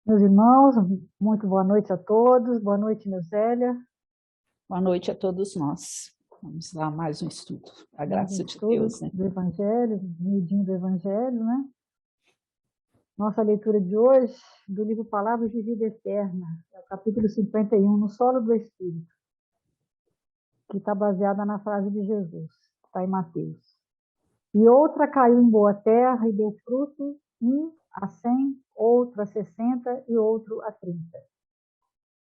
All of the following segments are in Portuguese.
Meus irmãos, muito boa noite a todos. Boa noite, Neusélia. Boa noite a todos nós. Vamos lá, mais um estudo, a Mais um graça de estudo Deus, né? do Evangelho, medinho do Evangelho, né? Nossa leitura de hoje, do livro Palavras de Vida Eterna, é o capítulo 51, No Solo do Espírito, que está baseada na frase de Jesus, está em Mateus. E outra caiu em boa terra e deu fruto, um a 100, outro a 60 e outro a 30.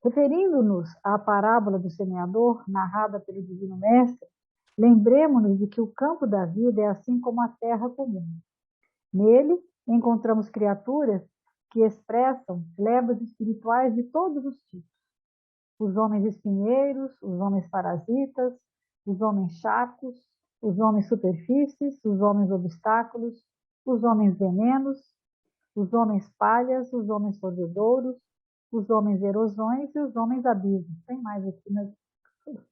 Referindo-nos à parábola do semeador, narrada pelo Divino Mestre, lembremos-nos de que o campo da vida é assim como a terra comum. Nele, encontramos criaturas que expressam levas espirituais de todos os tipos. Os homens espinheiros, os homens parasitas, os homens chacos, os homens superfícies, os homens obstáculos, os homens venenos, os homens palhas, os homens sorvedouros, os homens erosões e os homens abismos. Tem mais aqui, mas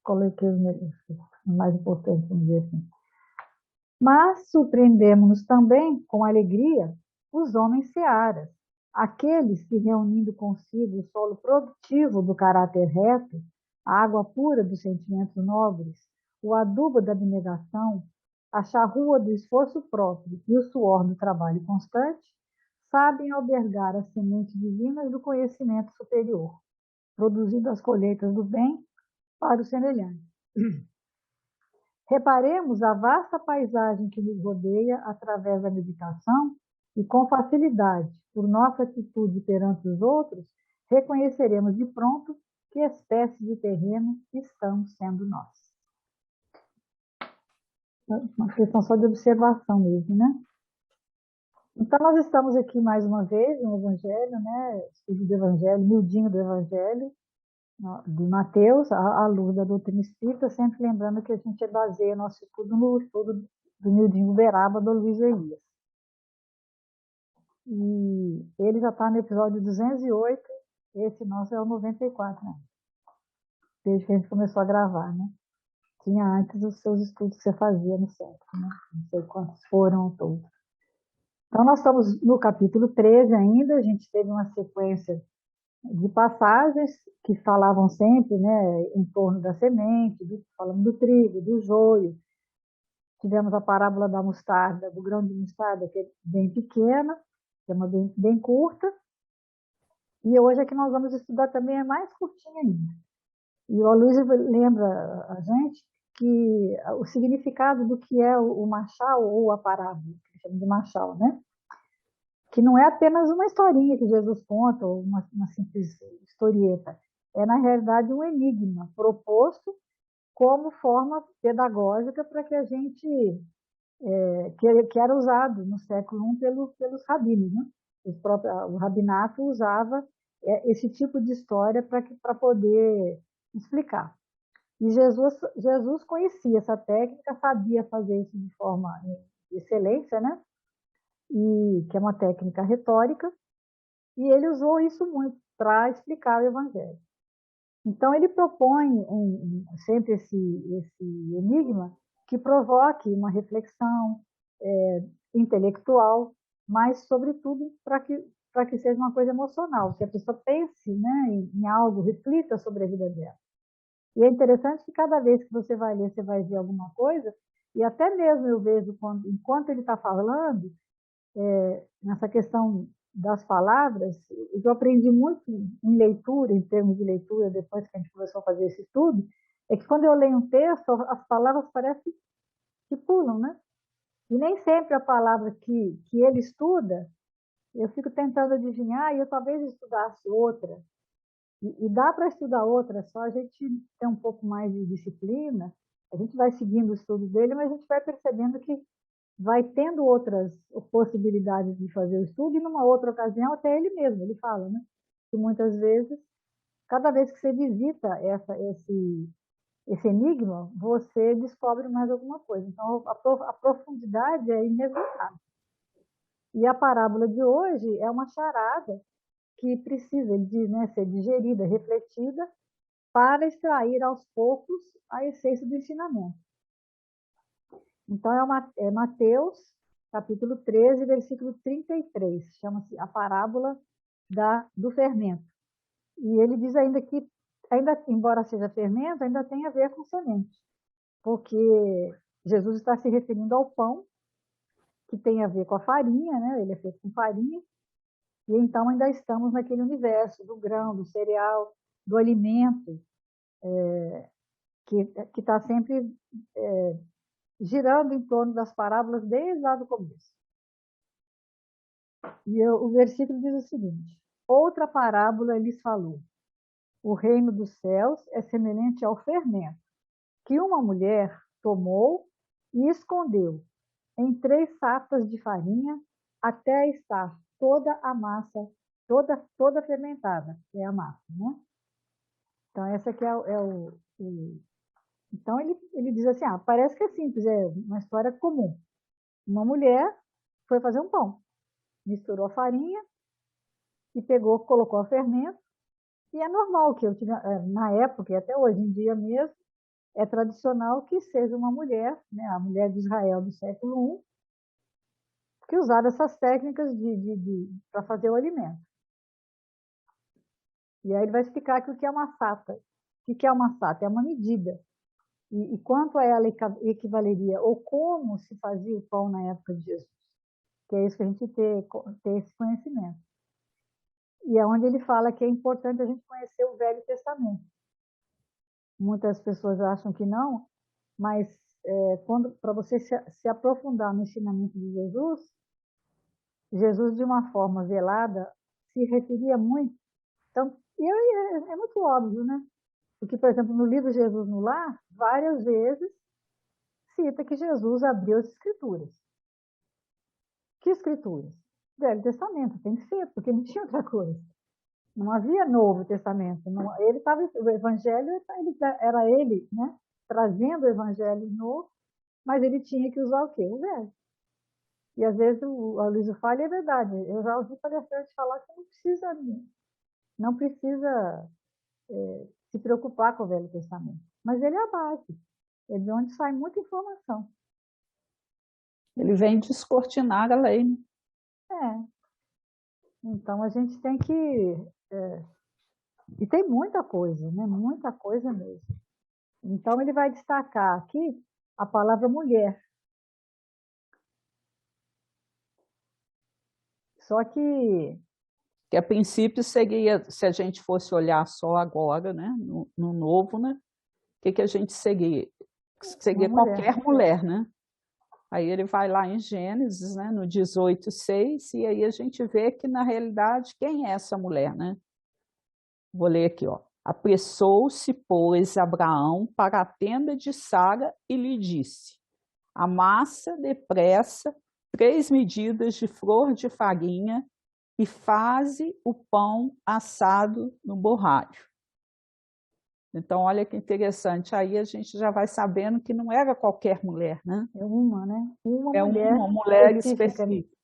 coloquei os mais importantes, vamos dizer assim. Mas surpreendemos-nos também, com alegria, os homens searas, aqueles que, reunindo consigo o solo produtivo do caráter reto, a água pura dos sentimentos nobres, o adubo da abnegação, a charrua do esforço próprio e o suor do trabalho constante, sabem albergar as sementes divinas do conhecimento superior, produzindo as colheitas do bem para o semelhante. Reparemos a vasta paisagem que nos rodeia através da meditação e, com facilidade, por nossa atitude perante os outros, reconheceremos de pronto que espécie de terreno estamos sendo nós. Uma questão só de observação mesmo, né? Então, nós estamos aqui mais uma vez no Evangelho, né? Estudo do Evangelho, miudinho do Evangelho, de Mateus, à luz da doutrina espírita, sempre lembrando que a gente baseia nosso estudo no estudo do Nildinho Uberaba, do Luiz Elias. E ele já está no episódio 208, esse nosso é o 94, né? Desde que a gente começou a gravar, né? Tinha antes os seus estudos que você fazia no centro, né? Não sei quantos foram todos. Então, nós estamos no capítulo 13 ainda, a gente teve uma sequência de passagens que falavam sempre, né, em torno da semente, falando do trigo, do joio. Tivemos a parábola da mostarda, do grão de mostarda, que é bem pequena, que é uma bem curta. E hoje é que nós vamos estudar também, é mais curtinha ainda. E o Aloysio lembra a gente que o significado do que é o machal ou a parábola, que chama de machal, né? Que não é apenas uma historinha que Jesus conta, ou uma simples historieta. É, na realidade, um enigma proposto como forma pedagógica para que a gente, que era usado no século I pelos rabinos, né? O rabinato usava esse tipo de história para poder explicar. E Jesus conhecia essa técnica, sabia fazer isso de forma de excelência, né? E que é uma técnica retórica, e ele usou isso muito para explicar o Evangelho. Então, ele propõe sempre esse enigma que provoque uma reflexão intelectual, mas, sobretudo, para que seja uma coisa emocional, que a pessoa pense, né, em algo, reflita sobre a vida dela. E é interessante que cada vez que você vai ler, você vai ver alguma coisa, e até mesmo eu vejo, enquanto ele está falando, nessa questão das palavras, eu aprendi muito em leitura, em termos de leitura, depois que a gente começou a fazer esse estudo, é que quando eu leio um texto, as palavras parecem que pulam, né? E nem sempre a palavra que ele estuda, eu fico tentando adivinhar e eu talvez estudasse outra. E dá para estudar outra, só a gente ter um pouco mais de disciplina, a gente vai seguindo o estudo dele, mas a gente vai percebendo que vai tendo outras possibilidades de fazer o estudo, e numa outra ocasião, até ele mesmo, ele fala, né? Que muitas vezes, cada vez que você visita esse enigma, você descobre mais alguma coisa. Então, a profundidade é inesgotável. E a parábola de hoje é uma charada que precisa, ele diz, né, ser digerida, refletida, para extrair aos poucos a essência do ensinamento. Então, é Mateus, capítulo 13, versículo 33. Chama-se a parábola do fermento. E ele diz ainda que, embora seja fermento, ainda tem a ver com semente, porque Jesus está se referindo ao pão, que tem a ver com a farinha, né? Ele é feito com farinha, e então ainda estamos naquele universo do grão, do cereal, do alimento, que está sempre girando em torno das parábolas desde lá do começo. E o versículo diz o seguinte: outra parábola lhes falou: o reino dos céus é semelhante ao fermento, que uma mulher tomou e escondeu em 3 sacas de farinha até estar toda a massa, toda fermentada, que é a massa, né? Então, essa aqui Então, ele diz assim, parece que é simples, é uma história comum. Uma mulher foi fazer um pão, misturou a farinha e colocou o fermento, e é normal que na época, e até hoje em dia mesmo, é tradicional que seja uma mulher, né, a mulher de Israel do século I, que usava essas técnicas para fazer o alimento. E aí ele vai explicar que o que é uma sata. O que é uma sata? É uma medida. E quanto a ela equivaleria, ou como se fazia o pão na época de Jesus. Que é isso que a gente ter esse conhecimento. E é onde ele fala que é importante a gente conhecer o Velho Testamento. Muitas pessoas acham que não, mas para você se aprofundar no ensinamento de Jesus, de uma forma velada, se referia muito. Então, é muito óbvio, né? Porque, por exemplo, no livro Jesus no Lar, várias vezes cita que Jesus abriu as Escrituras. Que Escrituras? Velho Testamento, tem que ser, porque não tinha outra coisa. Não havia Novo Testamento. O Evangelho era ele, né? Trazendo o Evangelho novo, mas ele tinha que usar o quê? O velho. E às vezes a Luísa fala, e é verdade. Eu já ouvi palestrantes falar que não precisa se preocupar com o Velho Testamento. Mas ele é a base. É de onde sai muita informação. Ele vem descortinar a lei. Né? Então a gente tem que. E tem muita coisa, né? Muita coisa mesmo. Então ele vai destacar aqui a palavra mulher. Só que a princípio seria, se a gente fosse olhar só agora, né, no novo, né, o que a gente seguia? Seguia qualquer mulher, né? Aí ele vai lá em Gênesis, né, no 18:6, e aí a gente vê que, na realidade, quem é essa mulher, né? Vou ler aqui, ó. Apressou-se, pois, Abraão para a tenda de Sara e lhe disse: amassa depressa 3 medidas de flor de farinha e faze o pão assado no borralho. Então, olha que interessante, aí a gente já vai sabendo que não era qualquer mulher, né? É uma, né? Uma mulher específica,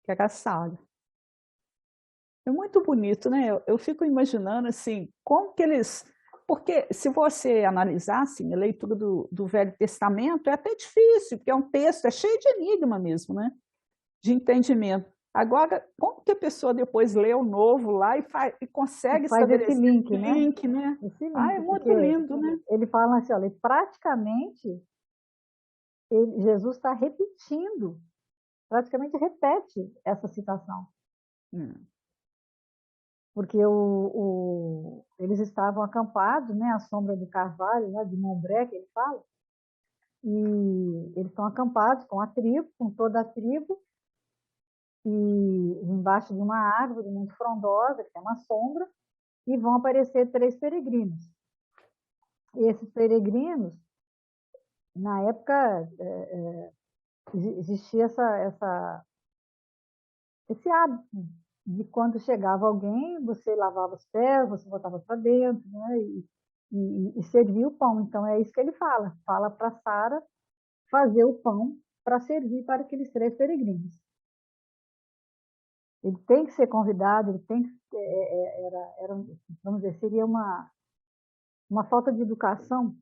que era a Sara. É muito bonito, né? Eu fico imaginando, assim, como que eles... Porque se você analisar, assim, a leitura do Velho Testamento é até difícil, porque é um texto, é cheio de enigma mesmo, né? De entendimento. Agora, como que a pessoa depois lê o novo lá e consegue estabelecer esse link, né? Esse link, é muito lindo, né? Ele fala assim, olha, praticamente Jesus está repetindo, praticamente repete essa citação. Porque eles estavam acampados, né, à sombra do carvalho, né, de Mombré, que ele fala, e eles estão acampados com a tribo, com toda a tribo, e embaixo de uma árvore muito frondosa, que tem uma sombra, e vão aparecer 3 peregrinos. E esses peregrinos, na época, existia esse hábito de quando chegava alguém, você lavava os pés, você botava para dentro, né, e servia o pão. Então é isso que ele fala para Sara fazer o pão para servir para aqueles 3 peregrinos. Ele tem que ser convidado, ele tem que vamos dizer, seria uma falta de educação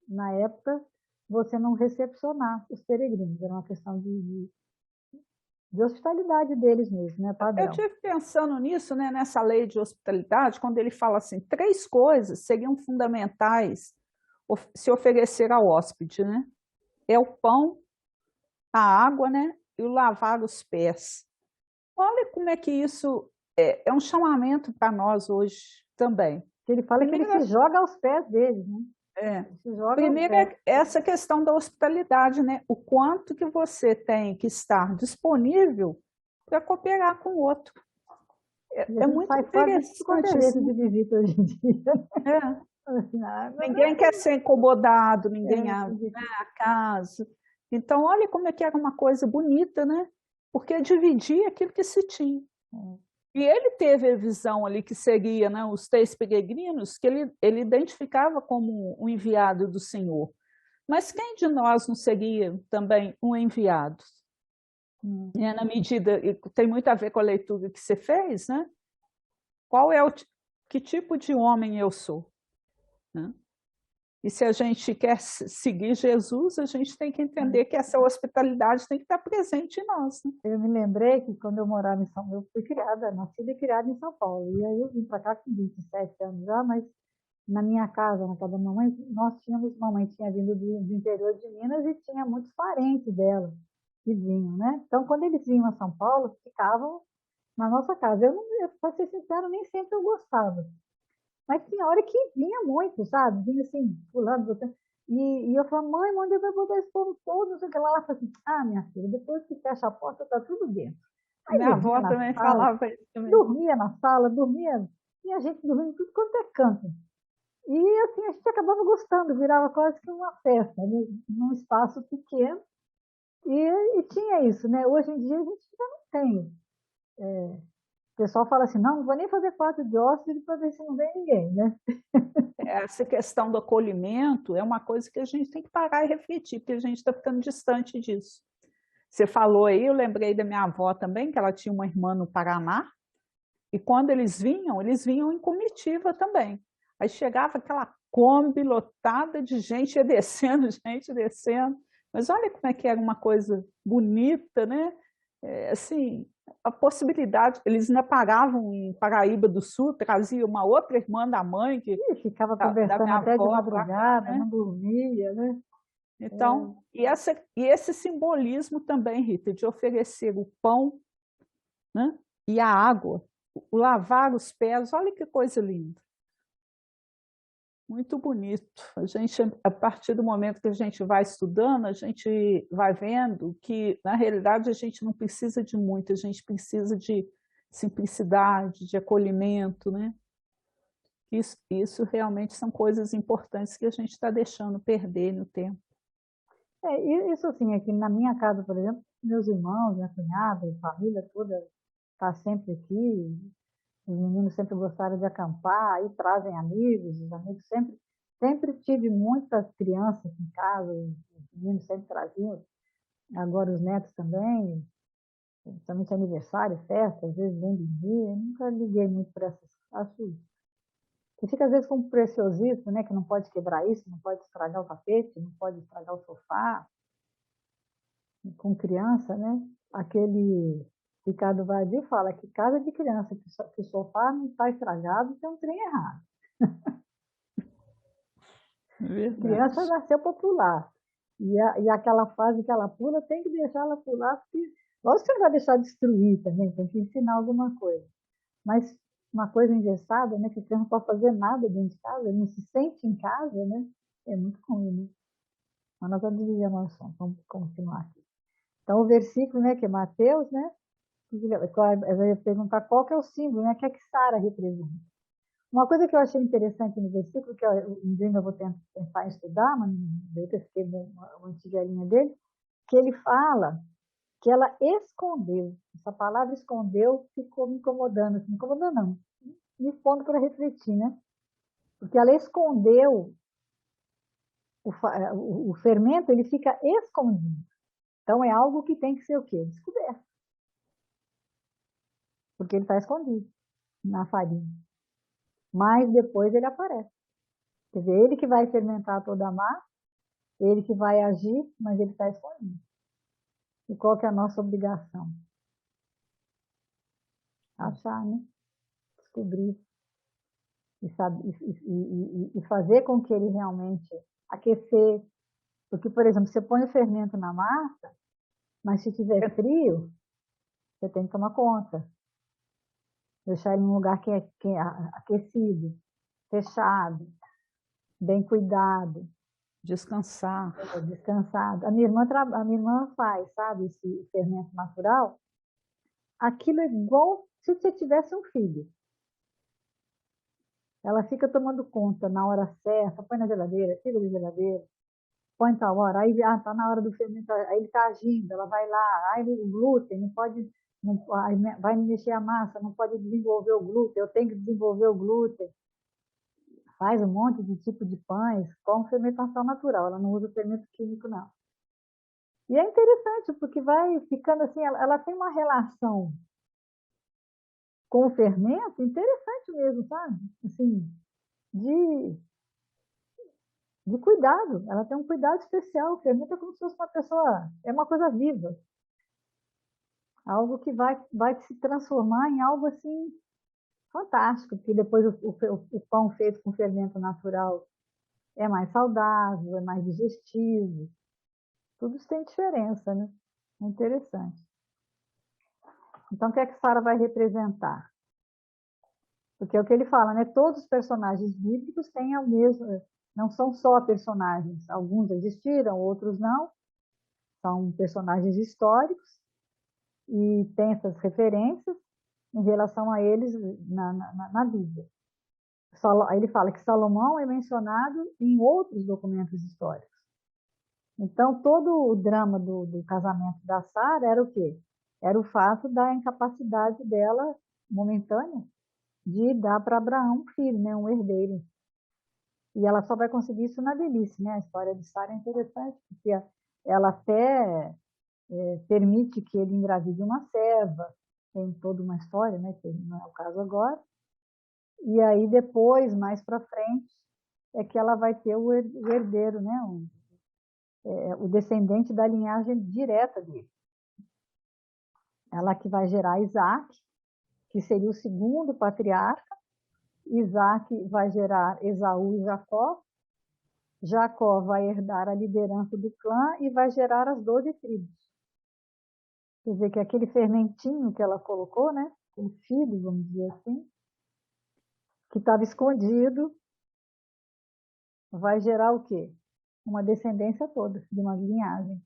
na época você não recepcionar os peregrinos. Era uma questão de de hospitalidade deles mesmo, né, Eu padrão. estive pensando nisso, né, nessa lei de hospitalidade, quando ele fala assim, 3 coisas seriam fundamentais se oferecer ao hóspede, né? É o pão, a água, né, e o lavar os pés. Olha como é que isso é um chamamento para nós hoje também. Ele fala que ele Primeiro, se joga aos pés deles, né? Ele se joga aos primeiro pés. é essa questão da hospitalidade, né? O quanto que você tem que estar disponível para cooperar com o outro. E a É gente muito sai fora de tudo quanto interessante é jeito isso, de visita hoje em dia. né? Assim, Ninguém quer ser incomodado, ninguém é, a casa. Então, olha como é que era uma coisa bonita, né? Porque dividia aquilo que se tinha. E ele teve a visão ali que seria, né, os 3 peregrinos, que ele identificava como um enviado do Senhor. Mas quem de nós não seria também um enviado? E na medida, e tem muito a ver com a leitura que você fez, né? Qual é que tipo de homem eu sou? Né? E se a gente quer seguir Jesus, a gente tem que entender que essa hospitalidade tem que estar presente em nós. Né? Eu me lembrei que quando eu morava em São Paulo, eu fui criada, nascida e criada em São Paulo. E aí eu vim para cá com 27 anos já, mas na minha casa, na casa da mamãe, nós tínhamos, mamãe tinha vindo do interior de Minas e tinha muitos parentes dela que vinham, né? Então, quando eles vinham a São Paulo, ficavam na nossa casa. Para ser sincero, nem sempre eu gostava. Mas tinha hora que vinha muito, sabe? Vinha assim, pulando, botando. E eu falava, mãe, onde vai botar esse povo todo? Não sei o que lá. Ela falou assim, minha filha, depois que fecha a porta, tá tudo dentro. Aí Minha dormia avó na também sala, falava isso também. dormia. Tinha gente dormindo em tudo quanto é canto. E assim, a gente acabava gostando, virava quase que uma festa, né? Num espaço pequeno. E tinha isso, né? Hoje em dia a gente já não tem. O pessoal fala assim, não vou nem fazer quarto de hóspede para ver se não vem ninguém, né? Essa questão do acolhimento é uma coisa que a gente tem que parar e refletir, porque a gente está ficando distante disso. Você falou aí, eu lembrei da minha avó também, que ela tinha uma irmã no Paraná, e quando eles vinham em comitiva também. Aí chegava aquela Kombi lotada de gente, ia descendo, gente descendo. Mas olha como é que era uma coisa bonita, né? Assim, a possibilidade, eles ainda paravam em Paraíba do Sul, traziam uma outra irmã da mãe, E ficava da conversando minha até de avó, pra cá, madrugada, né? não dormia, né? Então, e esse simbolismo também, Rita, de oferecer o pão, né, e a água, o lavar os pés, olha que coisa linda. Muito bonito. A gente, a partir do momento que a gente vai estudando, a gente vai vendo que, na realidade, a gente não precisa de muito, a gente precisa de simplicidade, de acolhimento, né? Isso realmente são coisas importantes que a gente está deixando perder no tempo. E isso assim, aqui na minha casa, por exemplo, meus irmãos, minha cunhada, a família toda está sempre aqui. Os meninos sempre gostaram de acampar, aí trazem amigos, os amigos sempre tive muitas crianças em casa, os meninos sempre traziam, agora os netos também, principalmente aniversário, festa, às vezes vem de dia, eu nunca liguei muito para essas, acho que fica às vezes com um preciosismo, né, que não pode quebrar isso, não pode estragar o tapete, não pode estragar o sofá, com criança, né, aquele Ricardo Vadir fala que casa de criança que o sofá não está estragado, tem um trem errado. A criança Verdade. nasceu para pular. E aquela fase que ela pula, tem que deixar ela pular, porque lógico que você vai deixar destruir também, tem que ensinar alguma coisa. Mas uma coisa engessada, né, que a criança não pode fazer nada dentro de casa, não se sente em casa, né? É muito ruim, né? Mas nós vamos dividir a noção, vamos continuar aqui. Então, o versículo, né, que é Mateus, né? Eu ia perguntar qual que é o símbolo, né? O que é que Sara representa? Uma coisa que eu achei interessante no versículo, que um dia ainda vou tentar estudar, mas eu pesquei uma antiga linha dele, que ele fala que ela escondeu. Essa palavra escondeu ficou me incomodando, assim, me incomodando não, me pondo para refletir, né? Porque ela escondeu o fermento, ele fica escondido. Então é algo que tem que ser o quê? Descoberto. Porque ele está escondido na farinha. Mas depois ele aparece. Quer dizer, ele que vai fermentar toda a massa, ele que vai agir, mas ele está escondido. E qual que é a nossa obrigação? achar, né? Descobrir e fazer com que ele realmente aquecer. Porque, por exemplo, você põe o fermento na massa, mas se tiver frio, você tem que tomar conta. Deixar ele em um lugar que é aquecido, fechado, bem cuidado. Descansar. Descansado. A minha irmã faz, sabe, esse fermento natural. Aquilo é igual se você tivesse um filho. Ela fica tomando conta na hora certa, põe na geladeira, tira da geladeira, põe tal hora, aí tá na hora do fermento, aí ele está agindo, ela vai lá, aí o glúten, não pode, não, vai mexer a massa, não pode desenvolver o glúten, eu tenho que desenvolver o glúten. Faz um monte de tipo de pães com fermentação natural, ela não usa fermento químico, não. E é interessante, porque vai ficando assim, ela tem uma relação com o fermento interessante mesmo, sabe? Assim, de cuidado. Ela tem um cuidado especial. O fermento é como se fosse uma pessoa, é uma coisa viva. Algo que vai se transformar em algo assim fantástico, porque depois o pão feito com fermento natural é mais saudável, é mais digestivo. Tudo isso tem diferença, né? É interessante. Então, o que é que Sara vai representar? Porque é o que ele fala, né? Todos os personagens bíblicos têm a mesma, não são só personagens. Alguns existiram, outros não. São personagens históricos e tem essas referências em relação a eles na Bíblia. Aí ele fala que Salomão é mencionado em outros documentos históricos. Então, todo o drama do casamento da Sara era o quê? Era o fato da incapacidade dela, momentânea, de dar para Abraão um filho, né, um herdeiro. E ela só vai conseguir isso na velhice, né? A história de Sara é interessante, porque ela até permite que ele engravide uma serva, tem toda uma história, né, que não é o caso agora. E aí depois, mais para frente, é que ela vai ter o herdeiro, né, o descendente da linhagem direta dele. Ela que vai gerar Isaac, que seria o segundo patriarca. Isaac vai gerar Esaú e Jacó. Jacó vai herdar a liderança do clã e vai gerar as 12 tribos. Quer dizer que aquele fermentinho que ela colocou, né? Aquele filho, vamos dizer assim, que estava escondido, vai gerar o quê? Uma descendência toda, de uma linhagem.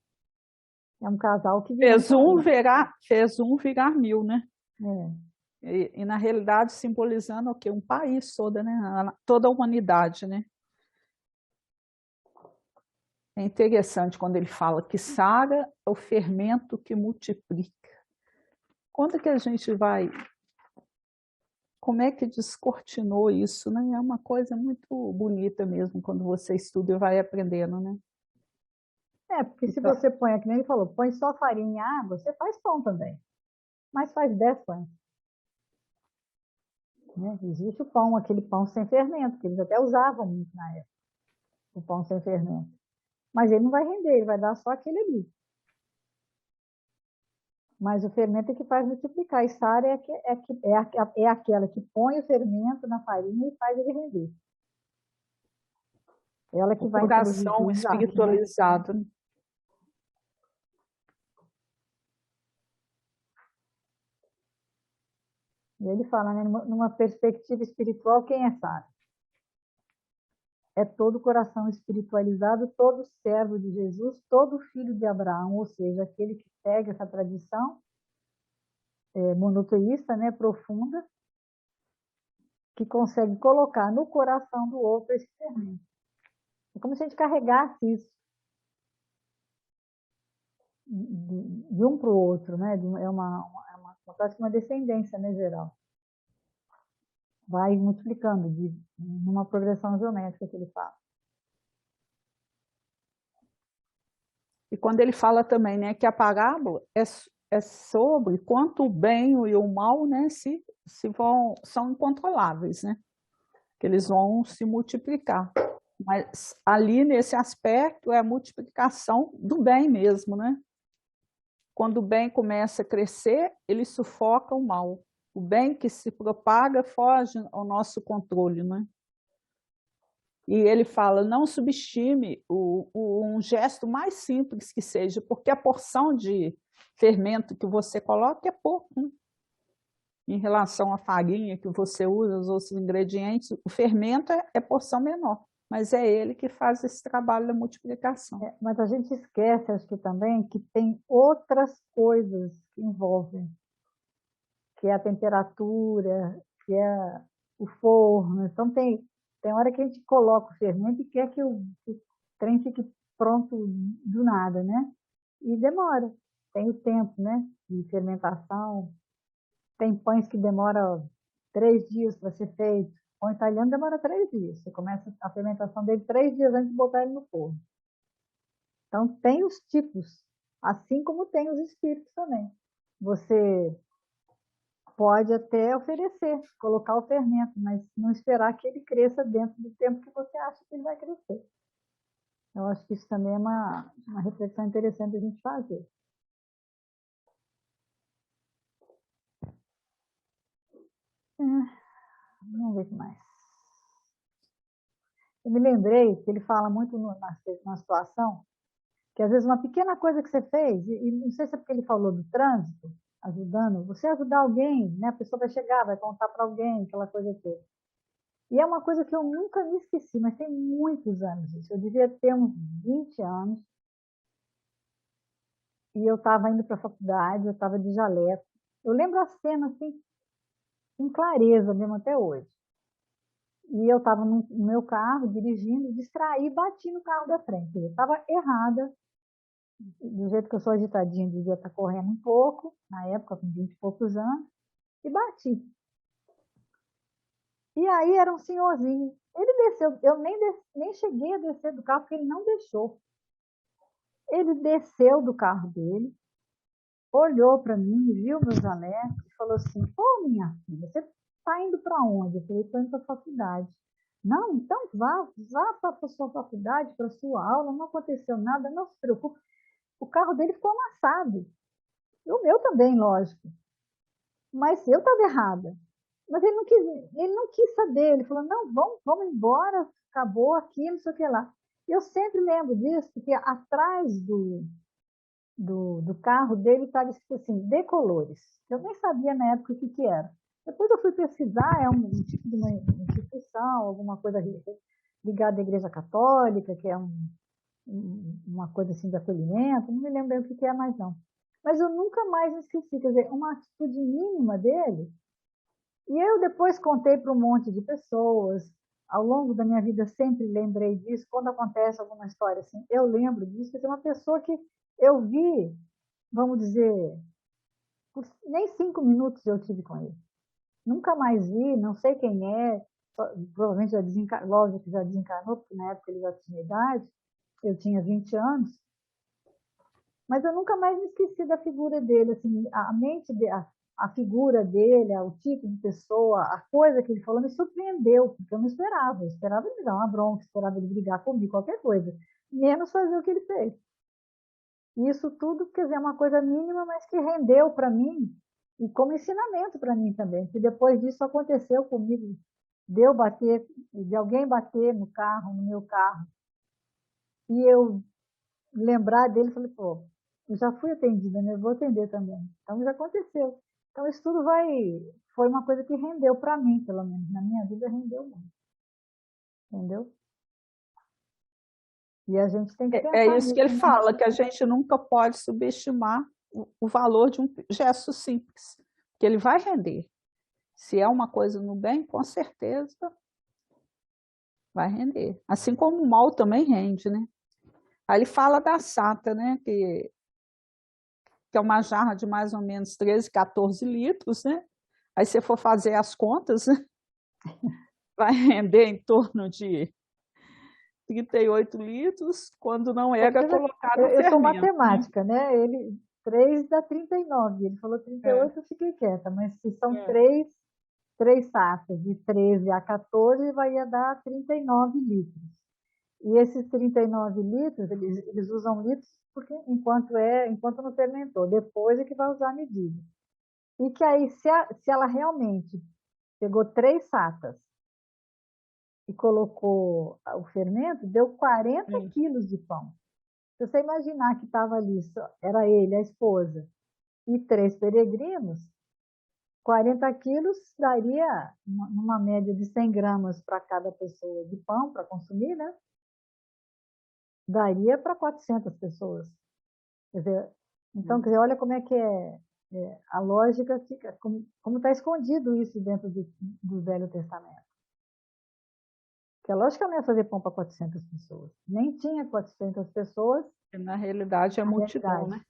É um casal que virou fez um virar mil, né? É. E na realidade simbolizando o quê? Um país todo, né? Toda a humanidade, né? É interessante quando ele fala que Sara é o fermento que multiplica. Quando que a gente vai... Como é que descortinou isso, né? É uma coisa muito bonita mesmo, quando você estuda e vai aprendendo, né? Porque se você põe, que nem ele falou, põe só farinha e água, você faz pão também. Mas faz 10 pães. Né? Existe o pão, aquele pão sem fermento, que eles até usavam muito na época, o pão sem fermento. Mas ele não vai render, ele vai dar só aquele ali. Mas o fermento é que faz multiplicar. E Sara é aquela que põe o fermento na farinha e faz ele render. Ela que vai introduzir coração espiritualizado. Né? E ele fala, né, numa perspectiva espiritual, quem é Sara? É todo coração espiritualizado, todo servo de Jesus, todo filho de Abraão, ou seja, aquele que segue essa tradição monoteísta, né, profunda, que consegue colocar no coração do outro esse fermento. É como se a gente carregasse isso de um para o outro, né? É quase uma descendência, né, geral. Vai multiplicando numa progressão geométrica que ele fala. E quando ele fala também, né, que a parábola é sobre quanto o bem e o mal, né, são incontroláveis, né? Que eles vão se multiplicar. Mas ali nesse aspecto é a multiplicação do bem mesmo, né? Quando o bem começa a crescer, ele sufoca o mal. O bem que se propaga foge ao nosso controle, né? E ele fala, não subestime um gesto mais simples que seja, porque a porção de fermento que você coloca é pouco, né? Em relação à farinha que você usa, os outros ingredientes, o fermento é porção menor, mas é ele que faz esse trabalho da multiplicação. Mas a gente esquece, acho que também, que tem outras coisas que envolvem, que é a temperatura, que é o forno. Então, tem hora que a gente coloca o fermento e quer que o trem fique pronto do nada, né? E demora. Tem o tempo, né? De fermentação. Tem pães que demoram 3 dias para ser feito. O italiano demora 3 dias. Você começa a fermentação dele 3 dias antes de botar ele no forno. Então, tem os tipos, assim como tem os espíritos também. Você pode até oferecer, colocar o fermento, mas não esperar que ele cresça dentro do tempo que você acha que ele vai crescer. Eu acho que isso também é uma reflexão interessante a gente fazer. Vamos ver o que mais. Eu me lembrei que ele fala muito na situação, que às vezes uma pequena coisa que você fez, e não sei se é porque ele falou do trânsito, ajudando, você ajudar alguém, né? A pessoa vai chegar, vai contar para alguém, aquela coisa toda. E é uma coisa que eu nunca me esqueci, mas tem muitos anos isso. Eu devia ter uns 20 anos. E eu estava indo para a faculdade, eu estava de jaleco. Eu lembro a cena assim, com clareza mesmo até hoje. E eu estava no meu carro, dirigindo, distraí, bati no carro da frente. Eu estava errada, do jeito que eu sou agitadinha, devia estar correndo um pouco, na época, com 20 e poucos anos, e bati. E aí era um senhorzinho. Ele desceu, eu nem cheguei a descer do carro, porque ele não deixou. Ele desceu do carro dele, olhou para mim, viu meu jaleco e falou assim, pô, minha filha, você está indo para onde? Eu falei, estou indo para a faculdade. Não, então vá para a sua faculdade, para a sua aula, não aconteceu nada, não se preocupe. O carro dele ficou amassado. E o meu também, lógico. Mas eu estava errada. Mas ele não quis saber. Ele falou, não, vamos embora, acabou aqui, não sei o que lá. E eu sempre lembro disso, porque atrás do carro dele estava escrito assim, Decolores. Eu nem sabia na época o que era. Depois eu fui pesquisar, é um tipo de uma instituição, alguma coisa ligada à Igreja Católica, que é uma coisa assim de acolhimento, não me lembro bem o que é mais não. Mas eu nunca mais me esqueci, quer dizer, uma atitude mínima dele. E eu depois contei para um monte de pessoas, ao longo da minha vida sempre lembrei disso, quando acontece alguma história assim, eu lembro disso, é uma pessoa que eu vi, vamos dizer, nem 5 minutos eu tive com ele. Nunca mais vi, não sei quem é, provavelmente já desencarnou, lógico que já desencarnou, porque na época ele já tinha idade, eu tinha 20 anos, mas eu nunca mais me esqueci da figura dele, assim, a mente dele, a figura dele, o tipo de pessoa, a coisa que ele falou me surpreendeu, porque eu esperava ele me dar uma bronca, esperava ele brigar comigo, qualquer coisa, menos fazer o que ele fez. E isso tudo, quer dizer, é uma coisa mínima, mas que rendeu para mim, e como ensinamento para mim também, que depois disso aconteceu comigo, de alguém bater no carro, no meu carro, e eu lembrar dele, falei, pô, eu já fui atendida, né? Eu vou atender também. Então já aconteceu. Então isso tudo foi uma coisa que rendeu para mim, pelo menos, na minha vida rendeu muito. Entendeu? E a gente tem que pensar É isso nisso, que ele né? fala, que a gente nunca pode subestimar o valor de um gesto simples, que ele vai render. Se é uma coisa no bem, com certeza vai render. Assim como o mal também rende, né? Aí ele fala da sata, né? Que é uma jarra de mais ou menos 13, 14 litros, né? Aí se for fazer as contas, né? Vai render em torno de 38 litros, quando não era colocado o eu sou fermento, né? matemática, né? Ele 3 dá 39. Ele falou 38, eu fiquei quieta, mas se são três sacos de 13 a 14, vai dar 39 litros. E esses 39 litros, eles usam litros porque enquanto não fermentou. Depois é que vai usar a medida. E que aí, se ela realmente pegou 3 sacas e colocou o fermento, deu 40 quilos de pão. Se você imaginar que estava ali, era ele, a esposa, e 3 peregrinos, 40 quilos daria uma média de 100 gramas para cada pessoa de pão para consumir, né? Daria para 400 pessoas. Quer dizer, então, quer dizer, olha como é que a lógica fica, como está escondido isso dentro do Velho Testamento. Porque a lógica não ia fazer pão para 400 pessoas. Nem tinha 400 pessoas. Na realidade, é multidão, né?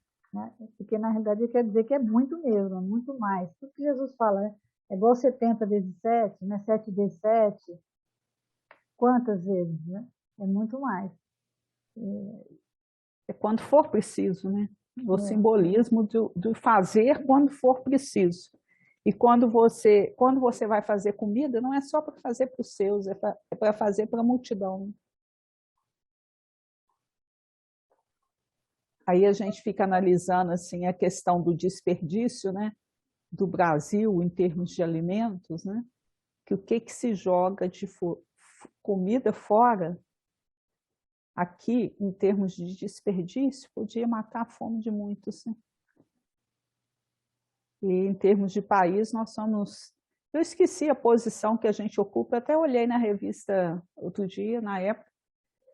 Porque na realidade quer dizer que é muito mesmo, é muito mais. Tudo que Jesus fala, né? É igual 70 vezes 7, né? 7 vezes 7. Quantas vezes, né? É muito mais. É quando for preciso, né? O simbolismo do fazer quando for preciso. E quando você vai fazer comida, não é só para fazer para os seus, é para fazer para a multidão. Aí a gente fica analisando assim, a questão do desperdício, né, do Brasil em termos de alimentos, né, que o que se joga de comida fora, aqui, em termos de desperdício, podia matar a fome de muitos. Né? E em termos de país, nós somos... Eu esqueci a posição que a gente ocupa, até olhei na revista outro dia, na época.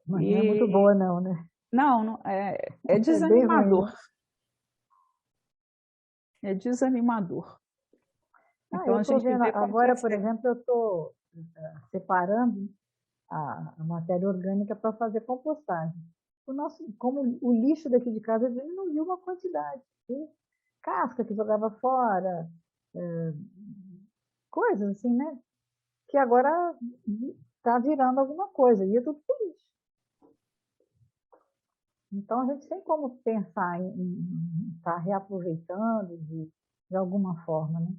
Mas não é muito boa não, né? Não, é desanimador. É desanimador. Então, eu estou vendo, agora, por exemplo, eu estou separando a matéria orgânica para fazer compostagem. Como o lixo daqui de casa diminuiu uma quantidade. Casca que jogava fora, coisas assim, né? Que agora está virando alguma coisa, e é tudo por lixo. Então, a gente tem como pensar em estar reaproveitando de alguma forma, né?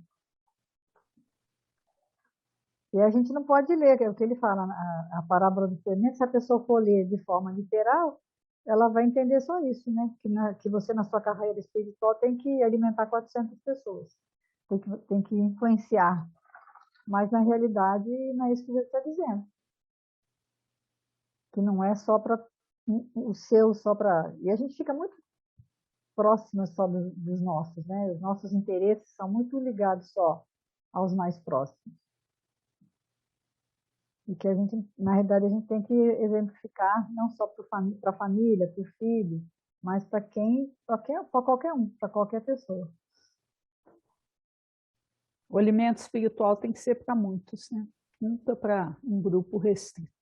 E a gente não pode ler, é o que ele fala, a parábola do fermento, se a pessoa for ler de forma literal, ela vai entender só isso, né? Que você, na sua carreira espiritual, tem que alimentar 400 pessoas, tem que influenciar. Mas, na realidade, não é isso que ele está dizendo. Que não é só para o seu, só para... E a gente fica muito próximo só dos nossos, né? Os nossos interesses são muito ligados só aos mais próximos. E que a gente, na realidade, a gente tem que exemplificar não só para a família, para o filho, mas para qualquer um, para qualquer pessoa. O alimento espiritual tem que ser para muitos, né? Nunca para um grupo restrito.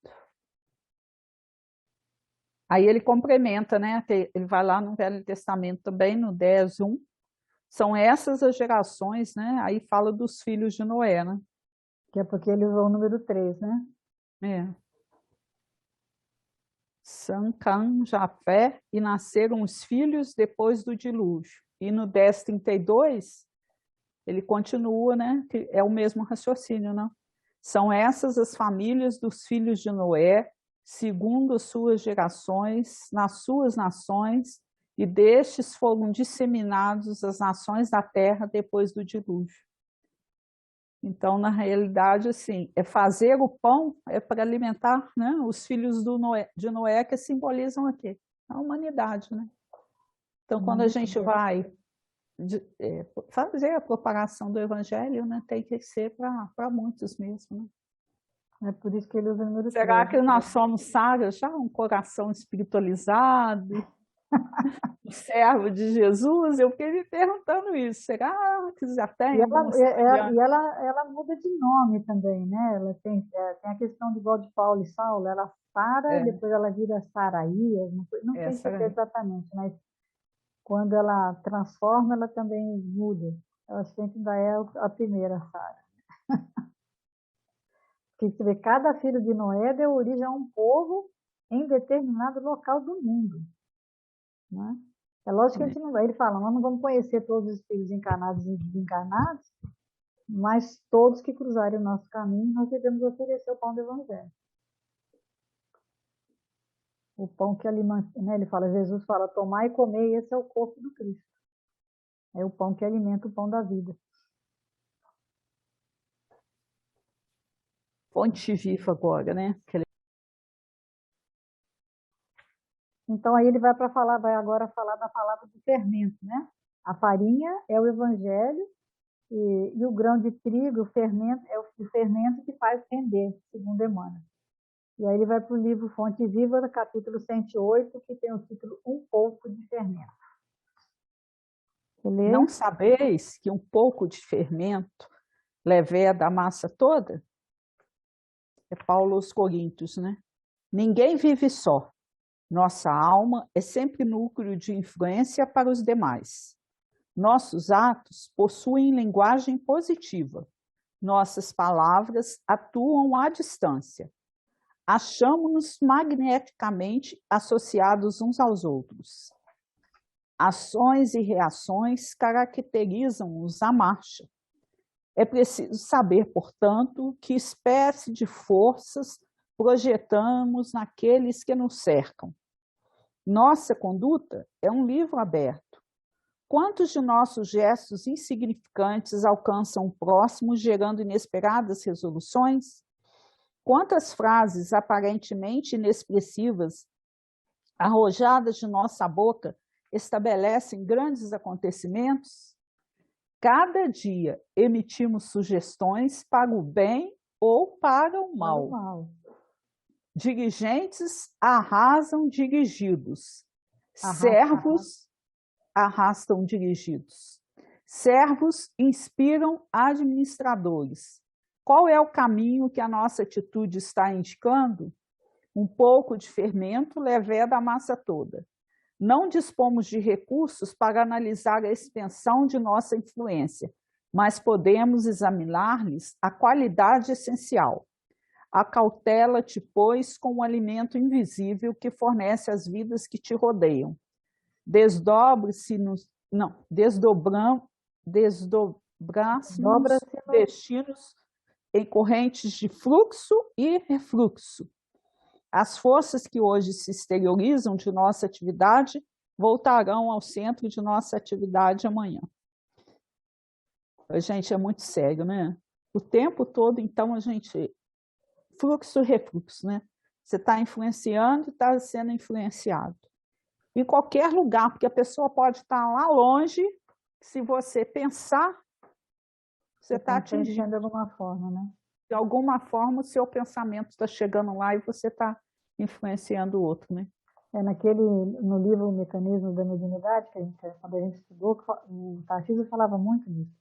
Aí ele complementa, né? Ele vai lá no Velho Testamento também, no 10:1. São essas as gerações, né? Aí fala dos filhos de Noé, né? Que é porque ele usou o número 3, né? Sam, Cã, Jafé, e nasceram os filhos depois do dilúvio. E no 10:32, ele continua, né? Que é o mesmo raciocínio, não? São essas as famílias dos filhos de Noé, segundo as suas gerações, nas suas nações, e destes foram disseminados as nações da terra depois do dilúvio. Então, na realidade, assim, fazer o pão para alimentar, né, os filhos de Noé, que simbolizam aqui a humanidade, né? Então, quando a gente vai fazer a propagação do evangelho, né, tem que ser para muitos mesmo. Né? É por isso que ele usa o número 3. Será que nós somos, Sara, já um coração espiritualizado, um servo de Jesus? Eu fiquei me perguntando isso. Será que já tem? E ela muda de nome também, né? Ela tem a questão de igual de Paulo e Saulo, ela Sara, depois ela vira Saraías, não tenho certeza exatamente, mas quando ela transforma, ela também muda. Eu acho que ainda é a primeira Sara. Porque você vê, cada filho de Noé deu origem a um povo em determinado local do mundo. Né? É lógico que a gente não vai, ele fala, nós não vamos conhecer todos os filhos encarnados e desencarnados, mas todos que cruzarem o nosso caminho, nós devemos oferecer o pão do Evangelho. O pão que alimenta, né? Ele fala, Jesus fala, tomai e comei, esse é o corpo do Cristo. É o pão que alimenta o pão da vida. Fonte Viva agora, né? Então, aí ele vai agora falar da palavra do fermento, né? A farinha é o evangelho e o grão de trigo, o fermento, é o fermento que faz render, segundo Emmanuel. E aí ele vai para o livro Fonte Viva, capítulo 108, que tem o título Um pouco de fermento. Não sabeis que um pouco de fermento leveda a massa toda? É Paulo aos Coríntios, né? Ninguém vive só. Nossa alma é sempre núcleo de influência para os demais. Nossos atos possuem linguagem positiva. Nossas palavras atuam à distância. Achamos-nos magneticamente associados uns aos outros. Ações e reações caracterizam-nos à marcha. É preciso saber, portanto, que espécie de forças projetamos naqueles que nos cercam. Nossa conduta é um livro aberto. Quantos de nossos gestos insignificantes alcançam o próximo, gerando inesperadas resoluções? Quantas frases aparentemente inexpressivas, arrojadas de nossa boca, estabelecem grandes acontecimentos? Cada dia emitimos sugestões para o bem ou para o mal. Dirigentes arrasam dirigidos. Servos arrastam dirigidos. Servos inspiram administradores. Qual é o caminho que a nossa atitude está indicando? Um pouco de fermento leveda a massa toda. Não dispomos de recursos para analisar a extensão de nossa influência, mas podemos examinar-lhes a qualidade essencial. Acautela-te, pois, com o alimento invisível que fornece as vidas que te rodeiam. Desdobre-se-nos destinos em correntes de fluxo e refluxo. As forças que hoje se exteriorizam de nossa atividade voltarão ao centro de nossa atividade amanhã. Gente, é muito sério, né? O tempo todo, então, a gente... Fluxo e refluxo, né? Você está influenciando e está sendo influenciado. Em qualquer lugar, porque a pessoa pode estar lá longe, se você pensar, você está atingindo de alguma forma, né? De alguma forma, o seu pensamento está chegando lá e você está influenciando o outro, né? No livro O Mecanismo da Mediunidade, quando a gente estudou, o Tarcísio falava muito disso,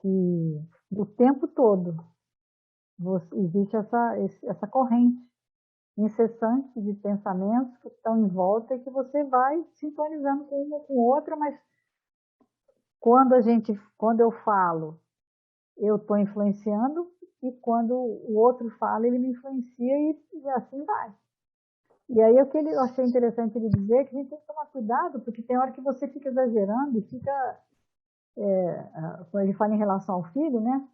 que o tempo todo existe essa corrente incessante de pensamentos que estão em volta e que você vai sintonizando com uma com outra, mas quando eu falo, eu estou influenciando, e quando o outro fala, ele me influencia e assim vai. E aí o que eu achei interessante ele dizer que a gente tem que tomar cuidado, porque tem hora que você fica exagerando e fica, quando ele fala em relação ao filho, né?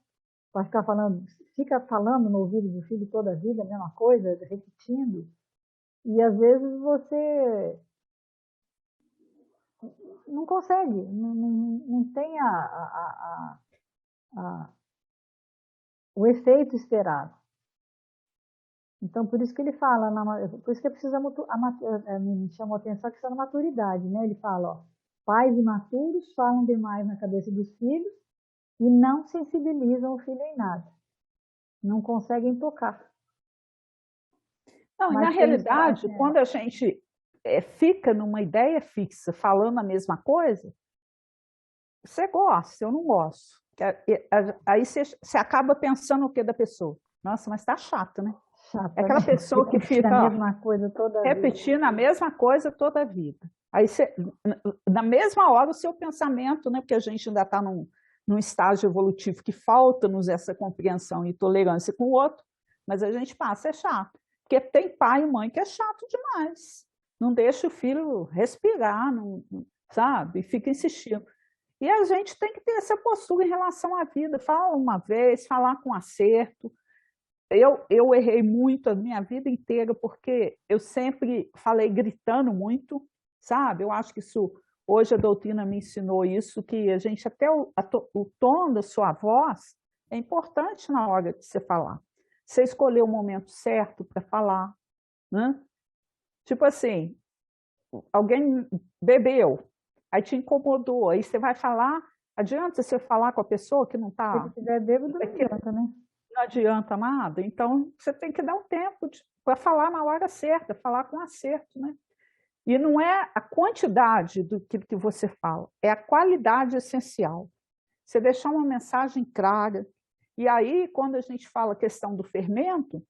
Fica falando no ouvido do filho toda a vida a mesma coisa, repetindo, e às vezes você não consegue, não tem o efeito esperado. Então, por isso que ele fala, por isso que precisa, me chamou a atenção a questão da maturidade, né? Ele fala, ó, pais imaturos falam demais na cabeça dos filhos e não sensibilizam o filho em nada. Não conseguem tocar. Não, e na realidade, quando a gente fica numa ideia fixa, falando a mesma coisa, você gosta, eu não gosto. Aí você acaba pensando o que da pessoa? Nossa, mas tá chato, né? Chato, é aquela pessoa que fica a mesma coisa toda repetindo a mesma coisa toda a vida. Aí na mesma hora o seu pensamento, né? Porque a gente ainda está num estágio evolutivo que falta-nos essa compreensão e tolerância com o outro, mas a gente passa, é chato. Porque tem pai e mãe que é chato demais. Não deixa o filho respirar, não, sabe? E fica insistindo. E a gente tem que ter essa postura em relação à vida. Falar uma vez, falar com acerto. Eu errei muito a minha vida inteira, porque eu sempre falei gritando muito, sabe? Eu acho que isso, hoje a doutrina me ensinou isso, que a gente, até o tom da sua voz é importante na hora de você falar. Você escolheu o momento certo para falar, né? Tipo assim, alguém bebeu, aí te incomodou, aí você vai falar, adianta você falar com a pessoa que não Se ele está, estiver bêbado, não adianta, né? não adianta nada, então você tem que dar um tempo para falar na hora certa, falar com acerto, né? E não é a quantidade do que você fala, é a qualidade essencial. Você deixar uma mensagem clara. E aí, quando a gente fala a questão do fermento,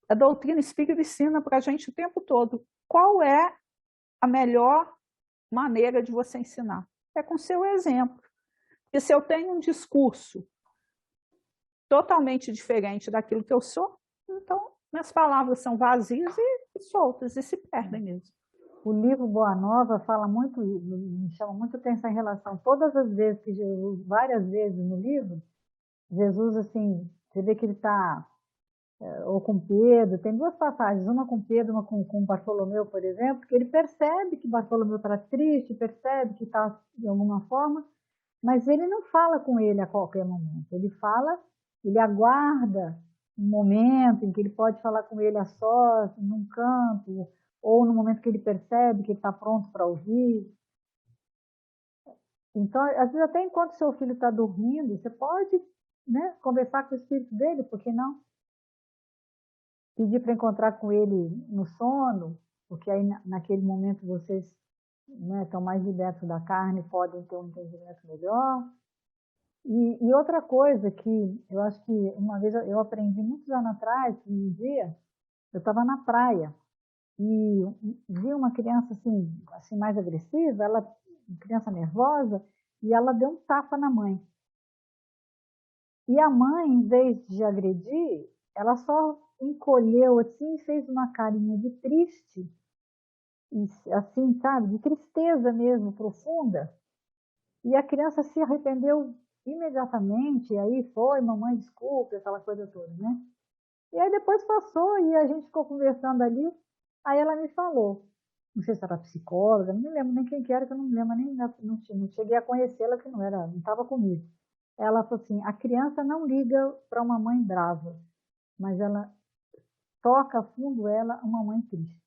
a doutrina espírita ensina para a gente o tempo todo qual é a melhor maneira de você ensinar. É com seu exemplo. Porque se eu tenho um discurso totalmente diferente daquilo que eu sou, então minhas palavras são vazias e soltas e se perdem mesmo. O livro Boa Nova fala muito, me chama muito atenção em relação a todas as vezes que Jesus, várias vezes no livro, Jesus, assim, você vê que ele está, ou com Pedro, tem duas passagens, uma com Pedro, uma com Bartolomeu, por exemplo, que ele percebe que Bartolomeu está triste, percebe que está de alguma forma, mas ele não fala com ele a qualquer momento, ele fala, ele aguarda um momento em que ele pode falar com ele a sós, num canto, ou no momento que ele percebe que ele está pronto para ouvir. Então, às vezes, até enquanto seu filho está dormindo, você pode, né, conversar com o espírito dele, por que não? Pedir para encontrar com ele no sono, porque aí naquele momento vocês, né, estão mais libertos da carne, podem ter um entendimento melhor. E outra coisa que eu acho que uma vez eu aprendi muitos anos atrás, um dia, eu estava na praia e vi uma criança assim mais agressiva, ela, criança nervosa, e ela deu um tapa na mãe. E a mãe, em vez de agredir, ela só encolheu assim e fez uma carinha de triste, assim, sabe, de tristeza mesmo, profunda. E a criança se arrependeu imediatamente, e aí foi, mamãe, desculpa, aquela coisa toda, né? E aí depois passou e a gente ficou conversando ali, aí ela me falou, não sei se era psicóloga, não me lembro nem quem que era, que eu não me lembro, nem não cheguei a conhecê-la, que não estava comigo. Ela falou assim, a criança não liga para uma mãe brava, mas ela toca fundo ela uma mãe triste.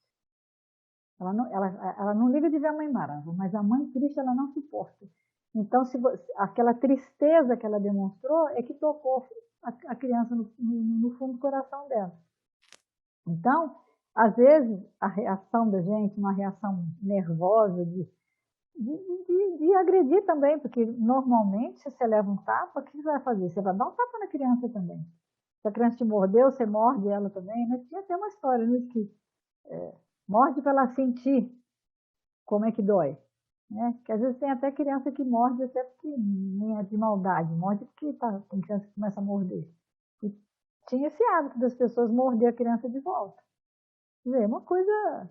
Ela não liga de ver a mãe brava, mas a mãe triste ela não suporta. Então, aquela tristeza que ela demonstrou é que tocou a criança no fundo do coração dela. Então, às vezes, a reação da gente, uma reação nervosa, de agredir também, porque normalmente, se você leva um tapa, o que você vai fazer? Você vai dar um tapa na criança também. Se a criança te mordeu, você morde ela também. Né? Tinha até uma história né, que morde para ela sentir como é que dói. Né? Que às vezes tem até criança que morde até porque nem é de maldade, morde porque tem criança que começa a morder. E tinha esse hábito das pessoas morder a criança de volta. Quer dizer, é uma coisa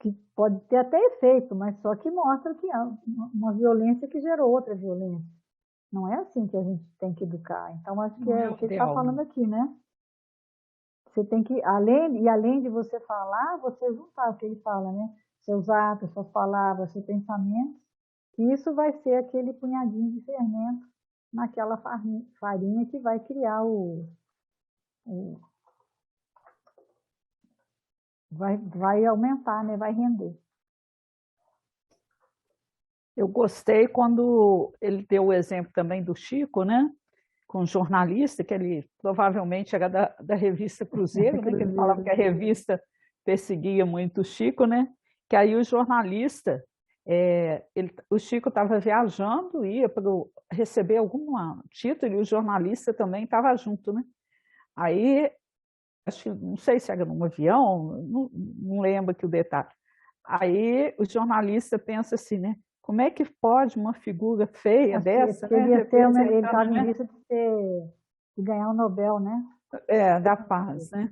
que pode ter até efeito, mas só que mostra que há uma violência que gerou outra violência. Não é assim que a gente tem que educar. Então, acho que é o que ele está falando aqui, né? Você tem que, além de você falar, você juntar o que ele fala, né? Seus atos, suas palavras, seus pensamentos, e isso vai ser aquele punhadinho de fermento naquela farinha que vai criar vai aumentar, né? Vai render. Eu gostei quando ele deu o exemplo também do Chico, né? Com um jornalista, que ele provavelmente era da revista Cruzeiro, né? Que ele falava que a revista perseguia muito o Chico, né? Que aí o jornalista, o Chico estava viajando, ia para receber algum título, e o jornalista também estava junto, né? Aí, não sei se era num avião, não lembro aqui o detalhe. Aí o jornalista pensa assim, né? Como é que pode uma figura feia dessa, né? Ele estava em vista de ganhar o Nobel, né? Da paz, né?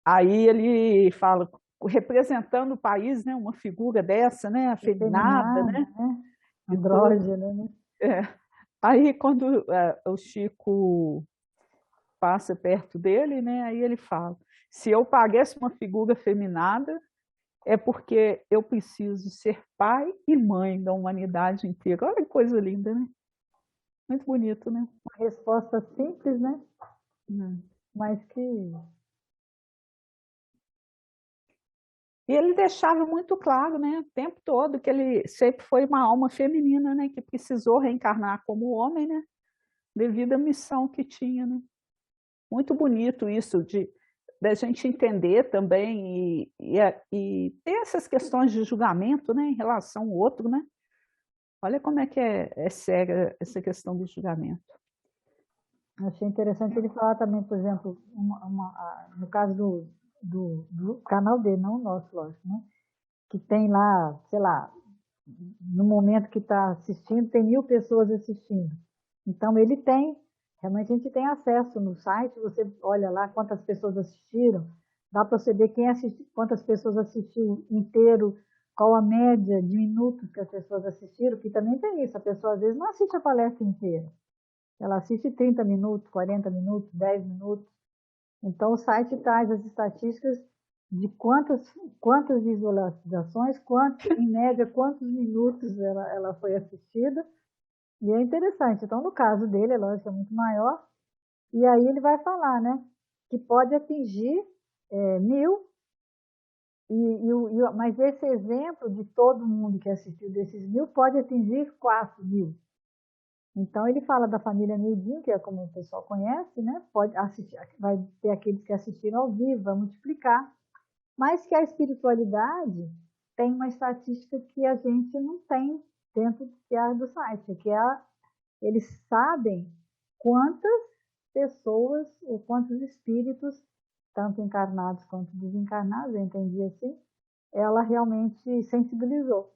Aí ele fala, representando o país, né? Uma figura dessa, né? Afeminada, né? Andrógena, né? Aí quando o Chico passa perto dele, né? Aí ele fala, se eu paguesse uma figura afeminada, é porque eu preciso ser pai e mãe da humanidade inteira. Olha que coisa linda, né? Muito bonito, né? Uma resposta simples, né? Hum. Mas que... E ele deixava muito claro, né, o tempo todo, que ele sempre foi uma alma feminina, né, que precisou reencarnar como homem, né, devido à missão que tinha, né. Muito bonito isso de da gente entender também e ter essas questões de julgamento, né, em relação ao outro, né. Olha como é que é séria essa questão do julgamento. Achei interessante ele falar também, por exemplo, no caso do canal dele, não o nosso, lógico, né? Que tem lá, sei lá, no momento que está assistindo, tem 1000 pessoas assistindo. Então, ele tem, realmente a gente tem acesso no site, você olha lá quantas pessoas assistiram, dá para você ver quantas pessoas assistiram inteiro, qual a média de minutos que as pessoas assistiram, que também tem isso, a pessoa às vezes não assiste a palestra inteira. Ela assiste 30 minutos, 40 minutos, 10 minutos. Então, o site traz as estatísticas de quantas visualizações, em média, quantos minutos ela foi assistida. E é interessante. Então, no caso dele, é lógico, é muito maior. E aí ele vai falar, né? Que pode atingir 1000. Mas esse exemplo de todo mundo que assistiu desses 1000 pode atingir 4000. Então, ele fala da família Neidin, que é como o pessoal conhece, né? Pode assistir, vai ter aqueles que assistiram ao vivo, vai multiplicar. Mas que a espiritualidade tem uma estatística que a gente não tem dentro do site, eles sabem quantas pessoas, ou quantos espíritos, tanto encarnados quanto desencarnados, eu entendi assim, ela realmente sensibilizou.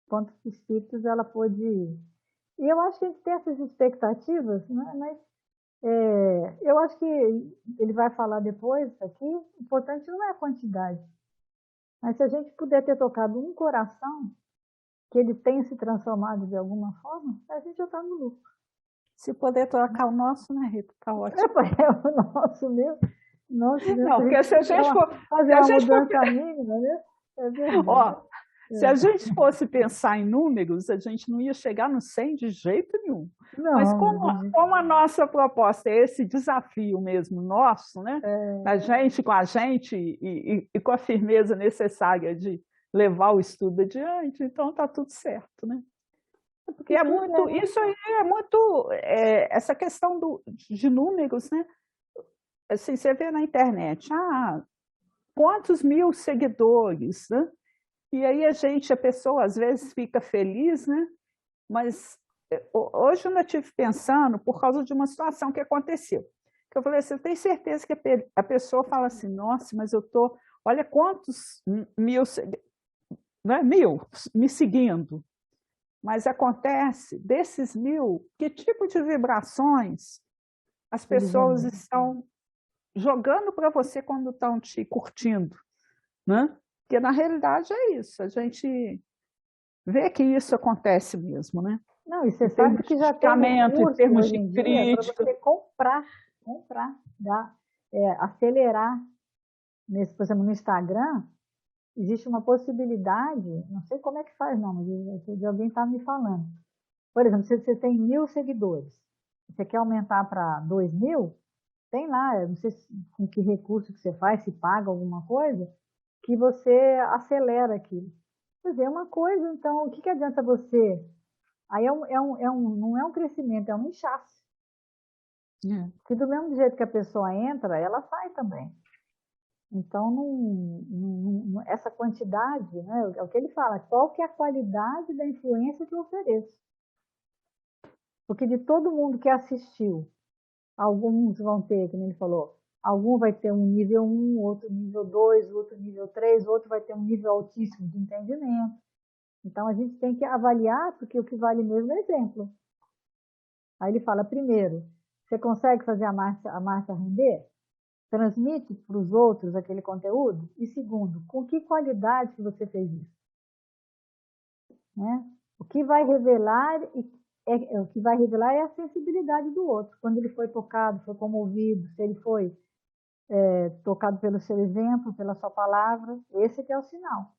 Quantos espíritos ela pôde... E eu acho que a gente tem essas expectativas, né? Mas eu acho que ele vai falar depois aqui, o importante não é a quantidade, mas se a gente puder ter tocado um coração, que ele tenha se transformado de alguma forma, a gente já está no lucro. Se puder trocar o nosso, né, Rita? Tá ótimo. É o nosso mesmo. Nossa, Não, porque se a gente for... fazer uma mudança mínima, né? É verdade. Ó, se a gente fosse pensar em números, a gente não ia chegar no 100 de jeito nenhum. Mas como a nossa proposta é esse desafio mesmo nosso, né? A gente com a gente e com a firmeza necessária de levar o estudo adiante, então está tudo certo, né? Porque é muito, isso aí é muito, essa questão de números, né? Assim, você vê na internet, quantos mil seguidores, né? E aí a pessoa às vezes fica feliz, né? Mas hoje eu ainda estive pensando por causa de uma situação que aconteceu. Que eu falei assim, eu tenho certeza que a pessoa fala assim, nossa, mas olha quantos mil, não é mil, me seguindo. Mas acontece, desses 1000, que tipo de vibrações as pessoas estão jogando para você quando estão te curtindo, né? Porque na realidade é isso, a gente vê que isso acontece mesmo, né? Não, e você sabe que já tem em recurso termos hoje de em dia para crítica. você comprar, acelerar. Por exemplo, no Instagram, existe uma possibilidade, não sei como é que faz não, mas de alguém está me falando. Por exemplo, se você tem 1000 seguidores, você quer aumentar para 2000, tem lá, não sei com que recurso que você faz, se paga alguma coisa, que você acelera aquilo. Quer dizer, é uma coisa, então, o que adianta você... Aí não é um crescimento, é um inchaço. Que do mesmo jeito que a pessoa entra, ela sai também. Então, essa quantidade, né, é o que ele fala, qual que é a qualidade da influência que eu ofereço? Porque de todo mundo que assistiu, alguns vão ter, como ele falou, algum vai ter um nível 1, outro nível 2, outro nível 3, outro vai ter um nível altíssimo de entendimento. Então, a gente tem que avaliar, porque o que vale mesmo é exemplo. Aí ele fala, primeiro, você consegue fazer a marcha render? Transmite para os outros aquele conteúdo? E segundo, com que qualidade que você fez isso? Né? O que vai revelar é a sensibilidade do outro. Quando ele foi tocado, foi comovido, se ele foi tocado pelo seu exemplo, pela sua palavra, esse que é o sinal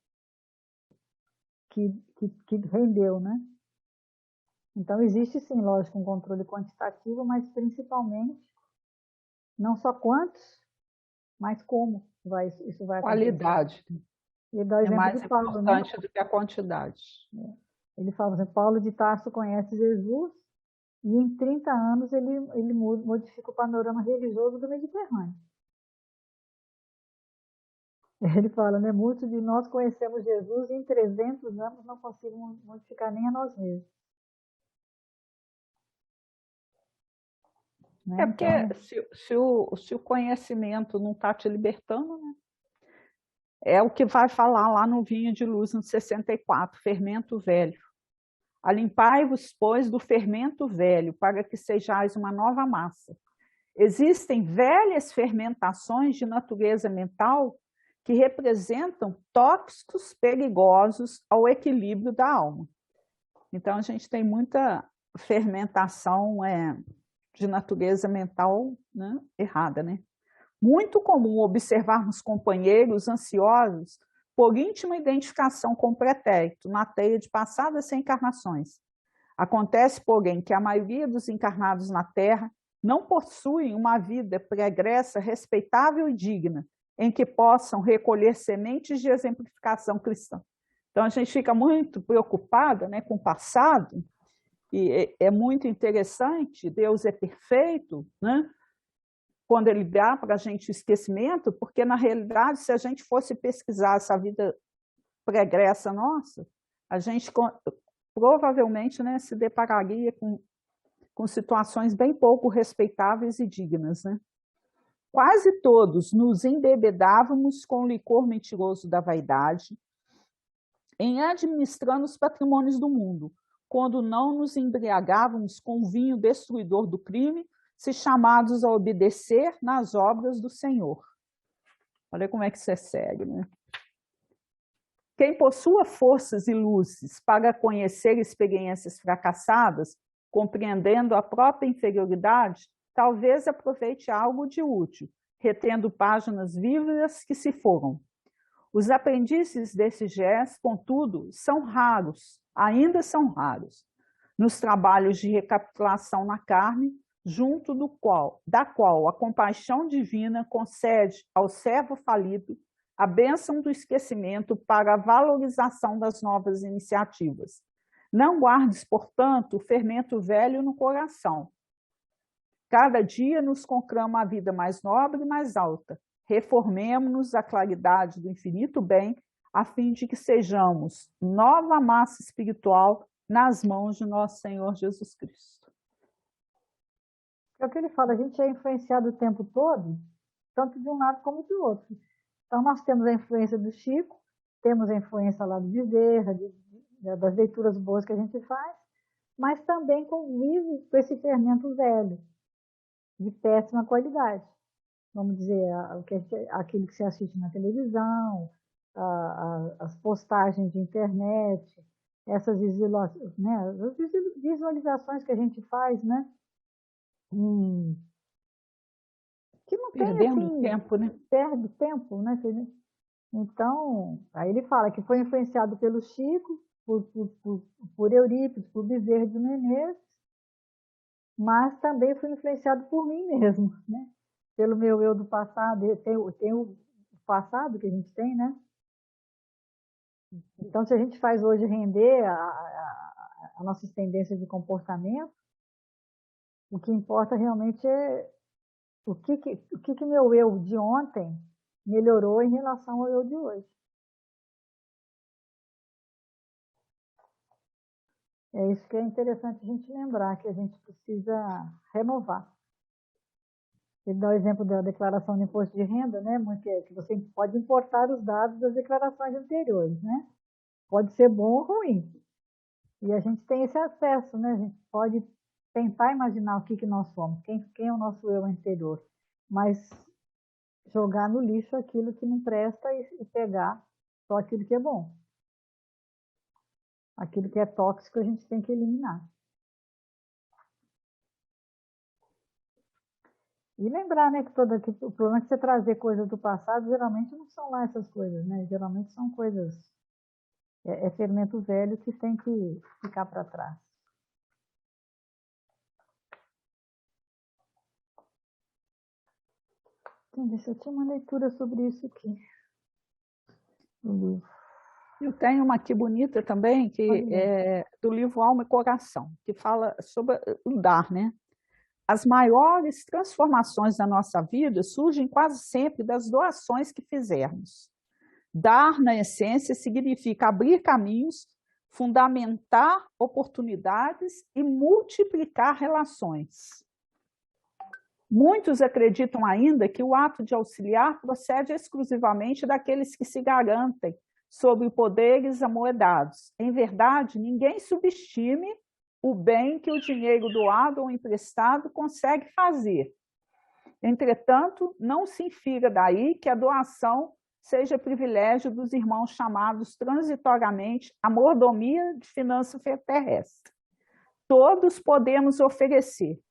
que rendeu, né? Então, existe sim, lógico, um controle quantitativo, mas principalmente, não só quantos, mas como isso vai acontecer. Qualidade Ele dá o é exemplo de mais Paulo, né? importante do que a quantidade. Ele fala, assim, Paulo de Tarso conhece Jesus e em 30 anos ele modifica o panorama religioso do Mediterrâneo. Ele fala, né? Muitos de nós conhecemos Jesus e em 300 anos não conseguimos modificar nem a nós mesmos. É Né? porque Então, se o conhecimento não está te libertando, né? É o que vai falar lá no Vinho de Luz, no 64, fermento velho. Alimpai-vos, pois, do fermento velho, para que sejais uma nova massa. Existem velhas fermentações de natureza mental que representam tóxicos perigosos ao equilíbrio da alma. Então, a gente tem muita fermentação de natureza mental, né, errada, né? Muito comum observarmos companheiros ansiosos por íntima identificação com o pretérito, na teia de passadas reencarnações. Acontece, porém, que a maioria dos encarnados na Terra não possuem uma vida pregressa, respeitável e digna, em que possam recolher sementes de exemplificação cristã. Então, a gente fica muito preocupada, né, com o passado, e é muito interessante, Deus é perfeito, né? Quando ele dá para a gente o esquecimento, porque, na realidade, se a gente fosse pesquisar essa vida pregressa nossa, a gente provavelmente, né, se depararia com situações bem pouco respeitáveis e dignas. Né? Quase todos nos embebedávamos com o licor mentiroso da vaidade, em administrando os patrimônios do mundo, quando não nos embriagávamos com o vinho destruidor do crime, se chamados a obedecer nas obras do Senhor. Olha como é que isso é sério, né? Quem possua forças e luzes para conhecer experiências fracassadas, compreendendo a própria inferioridade, talvez aproveite algo de útil, retendo páginas vivas que se foram. Os aprendizes desse gesto, contudo, são raros, ainda são raros, nos trabalhos de recapitulação na carne, junto da qual a compaixão divina concede ao servo falido a bênção do esquecimento para a valorização das novas iniciativas. Não guardes, portanto, o fermento velho no coração. Cada dia nos conclama a vida mais nobre e mais alta. Reformemo-nos à claridade do infinito bem, a fim de que sejamos nova massa espiritual nas mãos de nosso Senhor Jesus Cristo. é o que ele fala, a gente é influenciado o tempo todo, tanto de um lado como do outro. Então, nós temos a influência do Chico, temos a influência lá do Bezerra, das leituras boas que a gente faz, mas também convive com esse fermento velho, de péssima qualidade. Vamos dizer, aquilo que se assiste na televisão, as postagens de internet, essas visualizações que a gente faz, né? Que não tem, Perdendo assim, tempo, né? perde tempo, né? Então, aí ele fala que foi influenciado pelo Chico, por Eurípides, por Bezerra de Menezes, mas também foi influenciado por mim mesmo, né? Pelo meu eu do passado, tem o passado que a gente tem, né? Então, se a gente faz hoje render a nossas tendências de comportamento, o que importa realmente é o que meu eu de ontem melhorou em relação ao eu de hoje. É isso que é interessante a gente lembrar, que a gente precisa renovar. Ele dá o exemplo da declaração de imposto de renda, né? Que você pode importar os dados das declarações anteriores, né? Pode ser bom ou ruim. E a gente tem esse acesso, né? A gente pode tentar imaginar o que nós somos, quem é o nosso eu anterior, mas jogar no lixo aquilo que não presta e pegar só aquilo que é bom. Aquilo que é tóxico a gente tem que eliminar. E lembrar, né, que o problema é que você trazer coisas do passado, geralmente não são lá essas coisas, né? Geralmente são coisas, fermento velho que tem que ficar para trás. Eu tinha uma leitura sobre isso aqui no livro. Eu tenho uma aqui bonita também, que é do livro Alma e Coração, que fala sobre o dar, né? As maiores transformações da nossa vida surgem quase sempre das doações que fizermos. Dar, na essência, significa abrir caminhos, fundamentar oportunidades e multiplicar relações. Muitos acreditam ainda que o ato de auxiliar procede exclusivamente daqueles que se garantem sobre poderes amoedados. Em verdade, ninguém subestime o bem que o dinheiro doado ou emprestado consegue fazer. Entretanto, não se infira daí que a doação seja privilégio dos irmãos chamados transitoriamente à mordomia de finanças terrestres. Todos podemos oferecer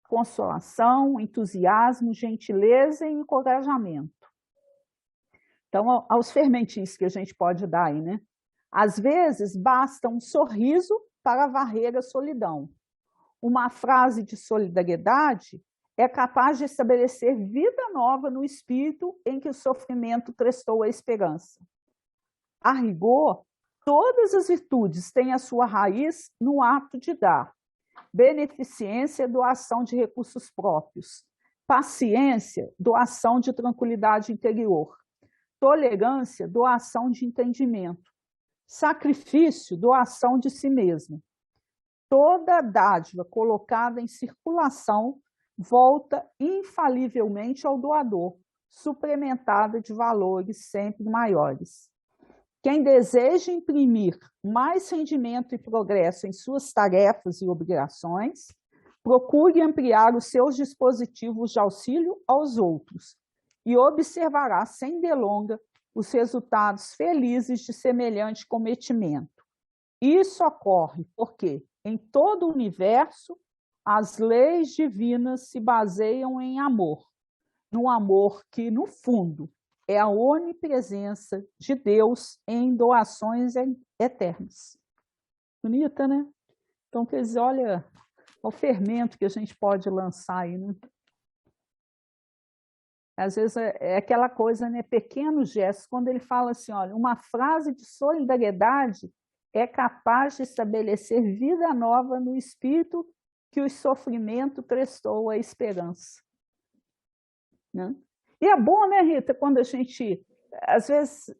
consolação, entusiasmo, gentileza e encorajamento. Então, aos fermentis que a gente pode dar aí, né? Às vezes, basta um sorriso para varrer a solidão. Uma frase de solidariedade é capaz de estabelecer vida nova no espírito em que o sofrimento prestou a esperança. A rigor, todas as virtudes têm a sua raiz no ato de dar. Beneficência, doação de recursos próprios. Paciência, doação de tranquilidade interior. Tolerância, doação de entendimento. Sacrifício, doação de si mesmo. Toda dádiva colocada em circulação volta infalivelmente ao doador, suplementada de valores sempre maiores. Quem deseja imprimir mais rendimento e progresso em suas tarefas e obrigações, procure ampliar os seus dispositivos de auxílio aos outros e observará, sem delonga, os resultados felizes de semelhante cometimento. Isso ocorre porque, em todo o universo, as leis divinas se baseiam em amor, num amor que, no fundo, é a onipresença de Deus em doações eternas. Bonita, né? Então, quer dizer, olha o fermento que a gente pode lançar aí, né? Às vezes é aquela coisa, né? Pequenos gestos, quando ele fala assim, olha, uma frase de solidariedade é capaz de estabelecer vida nova no espírito que o sofrimento prestou à esperança. Né? E é bom, né, Rita, quando a gente, às vezes,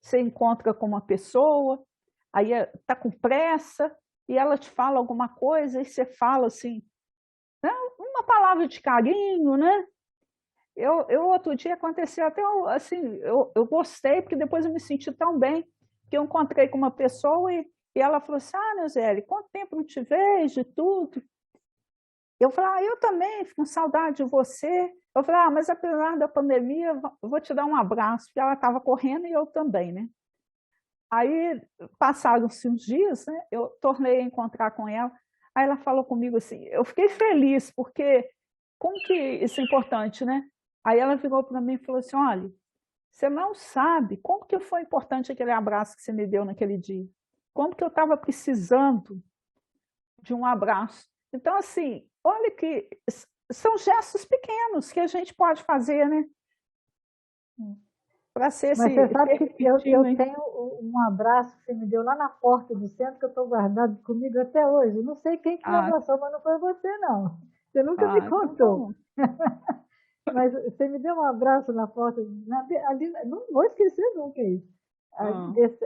você encontra com uma pessoa, aí está com pressa, e ela te fala alguma coisa, e você fala assim, né, uma palavra de carinho, né? Eu outro dia aconteceu até assim, eu gostei, porque depois eu me senti tão bem, que eu encontrei com uma pessoa e ela falou assim, Neuzelli, quanto tempo não te vejo e tudo? Eu falei, eu também, fico com saudade de você. Eu falei, mas apesar da pandemia, eu vou te dar um abraço, porque ela estava correndo e eu também, né? Aí, passaram-se uns dias, né? Eu tornei a encontrar com ela, aí ela falou comigo assim, eu fiquei feliz, porque como que isso é importante, né? Aí ela virou para mim e falou assim, olha, você não sabe como que foi importante aquele abraço que você me deu naquele dia. Como que eu estava precisando de um abraço. Então, assim, olha que são gestos pequenos que a gente pode fazer, né? Para ser Mas você sabe que eu hein? tenho um abraço que você me deu lá na porta do centro, que eu estou guardado comigo até hoje. Eu não sei quem que me abraçou, mas não foi você, não. Você nunca me contou. Mas você me deu um abraço na porta, ali, não vou esquecer nunca isso.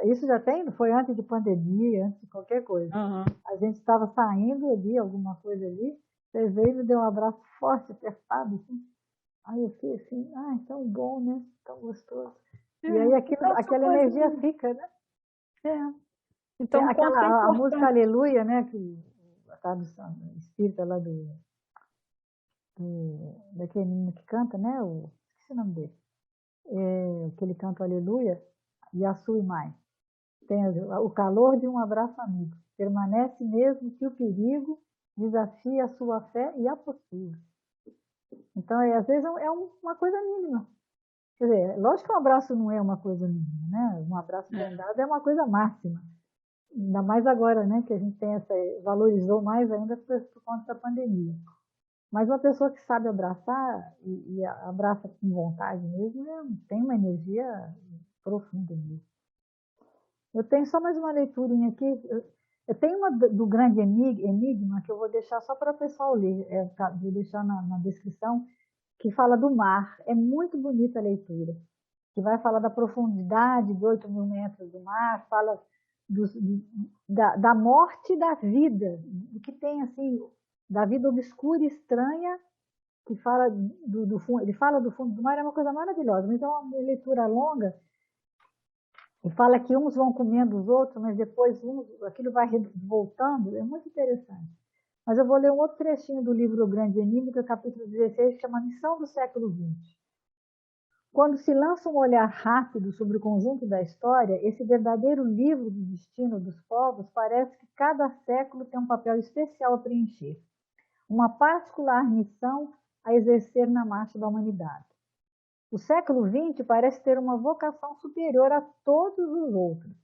Isso já tem, foi antes de pandemia, antes de qualquer coisa. A gente estava saindo ali, alguma coisa ali, você veio e me deu um abraço forte, apertado, assim. Aí eu fiquei assim, tão bom, né? Tão gostoso. E aí aquela energia fica, né? Então, a música Aleluia, né? Que a tradução espírita lá daquele menino que canta, né? Esqueci o nome dele. Que ele canta Aleluia, Yasui Mai. Tem o calor de um abraço amigo. Permanece mesmo que o perigo desafie a sua fé e a postura. Então, às vezes, é uma coisa mínima. Quer dizer, lógico que um abraço não é uma coisa mínima, né? Um abraço bem dado é uma coisa máxima. Ainda mais agora, né? Que a gente valorizou mais ainda por conta da pandemia. Mas uma pessoa que sabe abraçar, e abraça com vontade mesmo, tem uma energia profunda nisso. Eu tenho só mais uma leiturinha aqui. Eu tenho uma do Grande Enigma, que eu vou deixar só para o pessoal ler, vou deixar na descrição, que fala do mar. É muito bonita a leitura, que vai falar da profundidade de 8.000 metros do mar, fala da morte e da vida, do que tem assim, da vida obscura e estranha, que fala do fundo, ele fala do fundo do mar, é uma coisa maravilhosa, mas é uma leitura longa, e fala que uns vão comendo os outros, mas depois aquilo vai voltando, é muito interessante. Mas eu vou ler um outro trechinho do livro O Grande Enigma, capítulo 16, que chama Missão do Século XX. Quando se lança um olhar rápido sobre o conjunto da história, esse verdadeiro livro do destino dos povos parece que cada século tem um papel especial a preencher, uma particular missão a exercer na marcha da humanidade. O século XX parece ter uma vocação superior a todos os outros.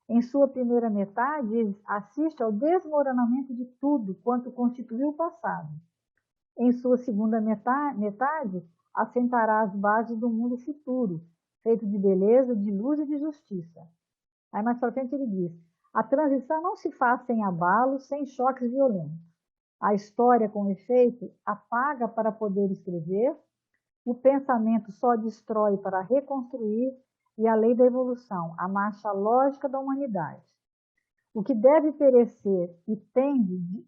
Em sua primeira metade, assiste ao desmoronamento de tudo quanto constituiu o passado. Em sua segunda metade, assentará as bases do mundo futuro, feito de beleza, de luz e de justiça. Aí mais para frente ele diz, a transição não se faz sem abalos, sem choques violentos. A história, com efeito, apaga para poder escrever, o pensamento só destrói para reconstruir, e a lei da evolução, a marcha lógica da humanidade. O que deve perecer e tende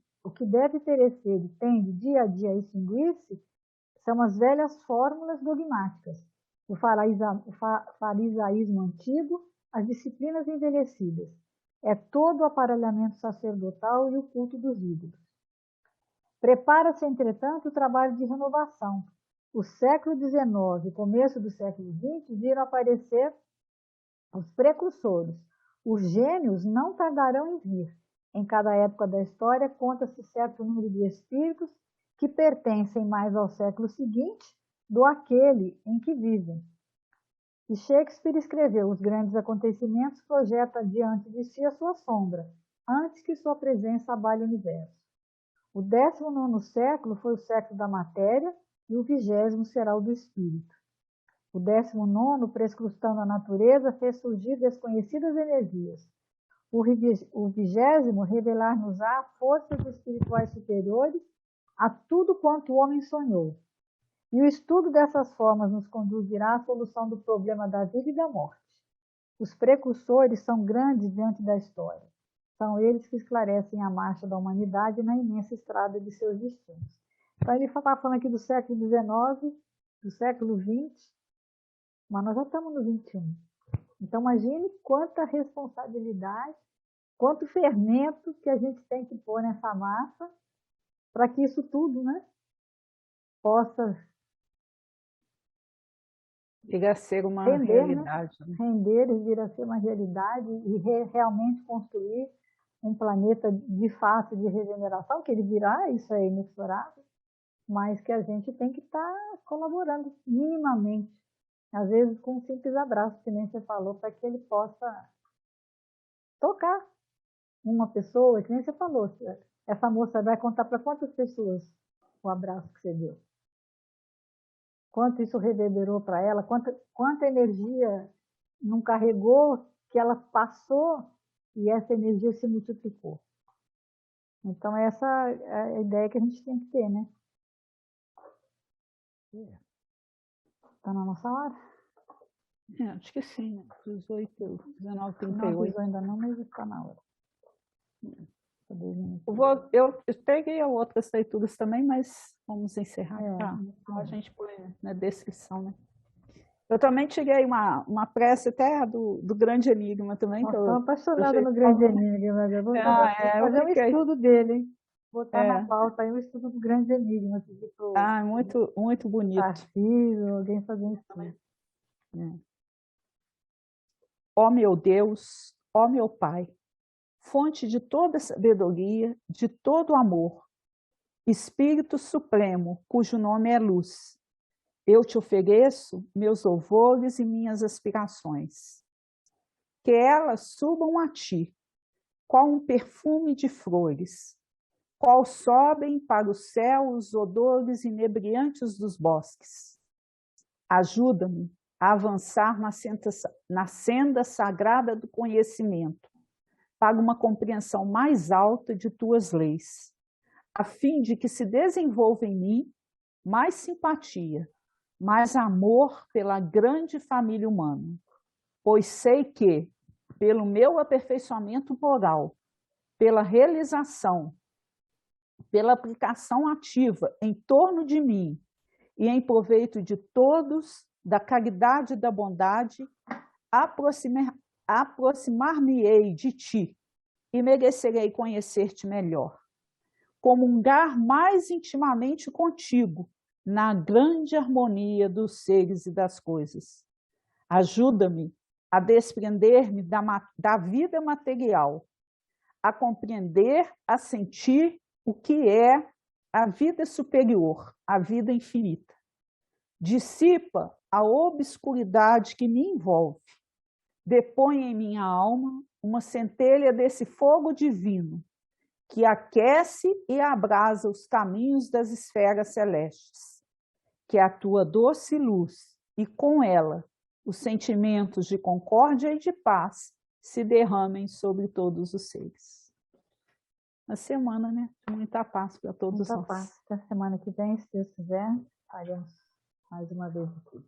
dia a dia a extinguir-se são as velhas fórmulas dogmáticas, o farisaísmo antigo, as disciplinas envelhecidas. É todo o aparelhamento sacerdotal e o culto dos ídolos. Prepara-se, entretanto, o trabalho de renovação. O século XIX e começo do século XX viram aparecer os precursores. Os gênios não tardarão em vir. Em cada época da história, conta-se certo número de espíritos que pertencem mais ao século seguinte do aquele em que vivem. E Shakespeare escreveu os grandes acontecimentos, projeta diante de si a sua sombra, antes que sua presença abale o universo. O 19º século foi o século da matéria e o 20º será o do espírito. O 19º, prescrustando a natureza, fez surgir desconhecidas energias. O 20º, revelar-nos-á forças espirituais superiores a tudo quanto o homem sonhou. E o estudo dessas formas nos conduzirá à solução do problema da vida e da morte. Os precursores são grandes diante da história. São eles que esclarecem a marcha da humanidade na imensa estrada de seus destinos. Então, ele está falando aqui do século XIX, do século XX, mas nós já estamos no XXI. Então, imagine quanta responsabilidade, quanto fermento que a gente tem que pôr nessa massa para que isso tudo, né, possa vir a ser uma realidade. Né? Render e vir a ser uma realidade e realmente construir um planeta de fato de regeneração, que ele virá, isso é inexorável, mas que a gente tem que estar colaborando minimamente, às vezes com um simples abraço, que nem você falou, para que ele possa tocar uma pessoa, que nem você falou, essa moça vai contar para quantas pessoas o abraço que você deu? Quanto isso reverberou para ela, quanta energia não carregou, que ela passou e essa energia se multiplicou. Então, essa é a ideia que a gente tem que ter, né? Está na nossa hora? Acho que sim, né? 18, 19, 38. Não avisou ainda não, mas está na hora. Eu peguei outras leituras também, mas vamos encerrar. Tá? A gente põe na descrição, né? Eu também tirei uma prece até do Grande Enigma também. Estou apaixonada no Grande Enigma. Eu vou fazer um estudo dele, hein? Botar na pauta aí um estudo do Grande Enigma. Muito, muito bonito. Tarcísio, alguém fazer um estudo. Ó meu Deus, ó meu Pai, fonte de toda sabedoria, de todo amor, Espírito Supremo, cujo nome é luz, eu te ofereço meus louvores e minhas aspirações. Que elas subam a ti, qual um perfume de flores, qual sobem para o céu os odores inebriantes dos bosques. Ajuda-me a avançar na senda sagrada do conhecimento, para uma compreensão mais alta de tuas leis, a fim de que se desenvolva em mim mais simpatia, mais amor pela grande família humana, pois sei que, pelo meu aperfeiçoamento moral, pela realização, pela aplicação ativa em torno de mim e em proveito de todos, da caridade e da bondade, aproximar-me-ei de ti e merecerei conhecer-te melhor, comungar mais intimamente contigo na grande harmonia dos seres e das coisas. Ajuda-me a desprender-me da vida material, a compreender, a sentir o que é a vida superior, a vida infinita. Dissipa a obscuridade que me envolve. Depõe em minha alma uma centelha desse fogo divino que aquece e abrasa os caminhos das esferas celestes, que é a tua doce luz, e com ela os sentimentos de concórdia e de paz se derramem sobre todos os seres. Uma semana, né? De muita paz para todos nós. Muita paz. Até semana que vem, se Deus quiser, faremos mais uma vez aqui.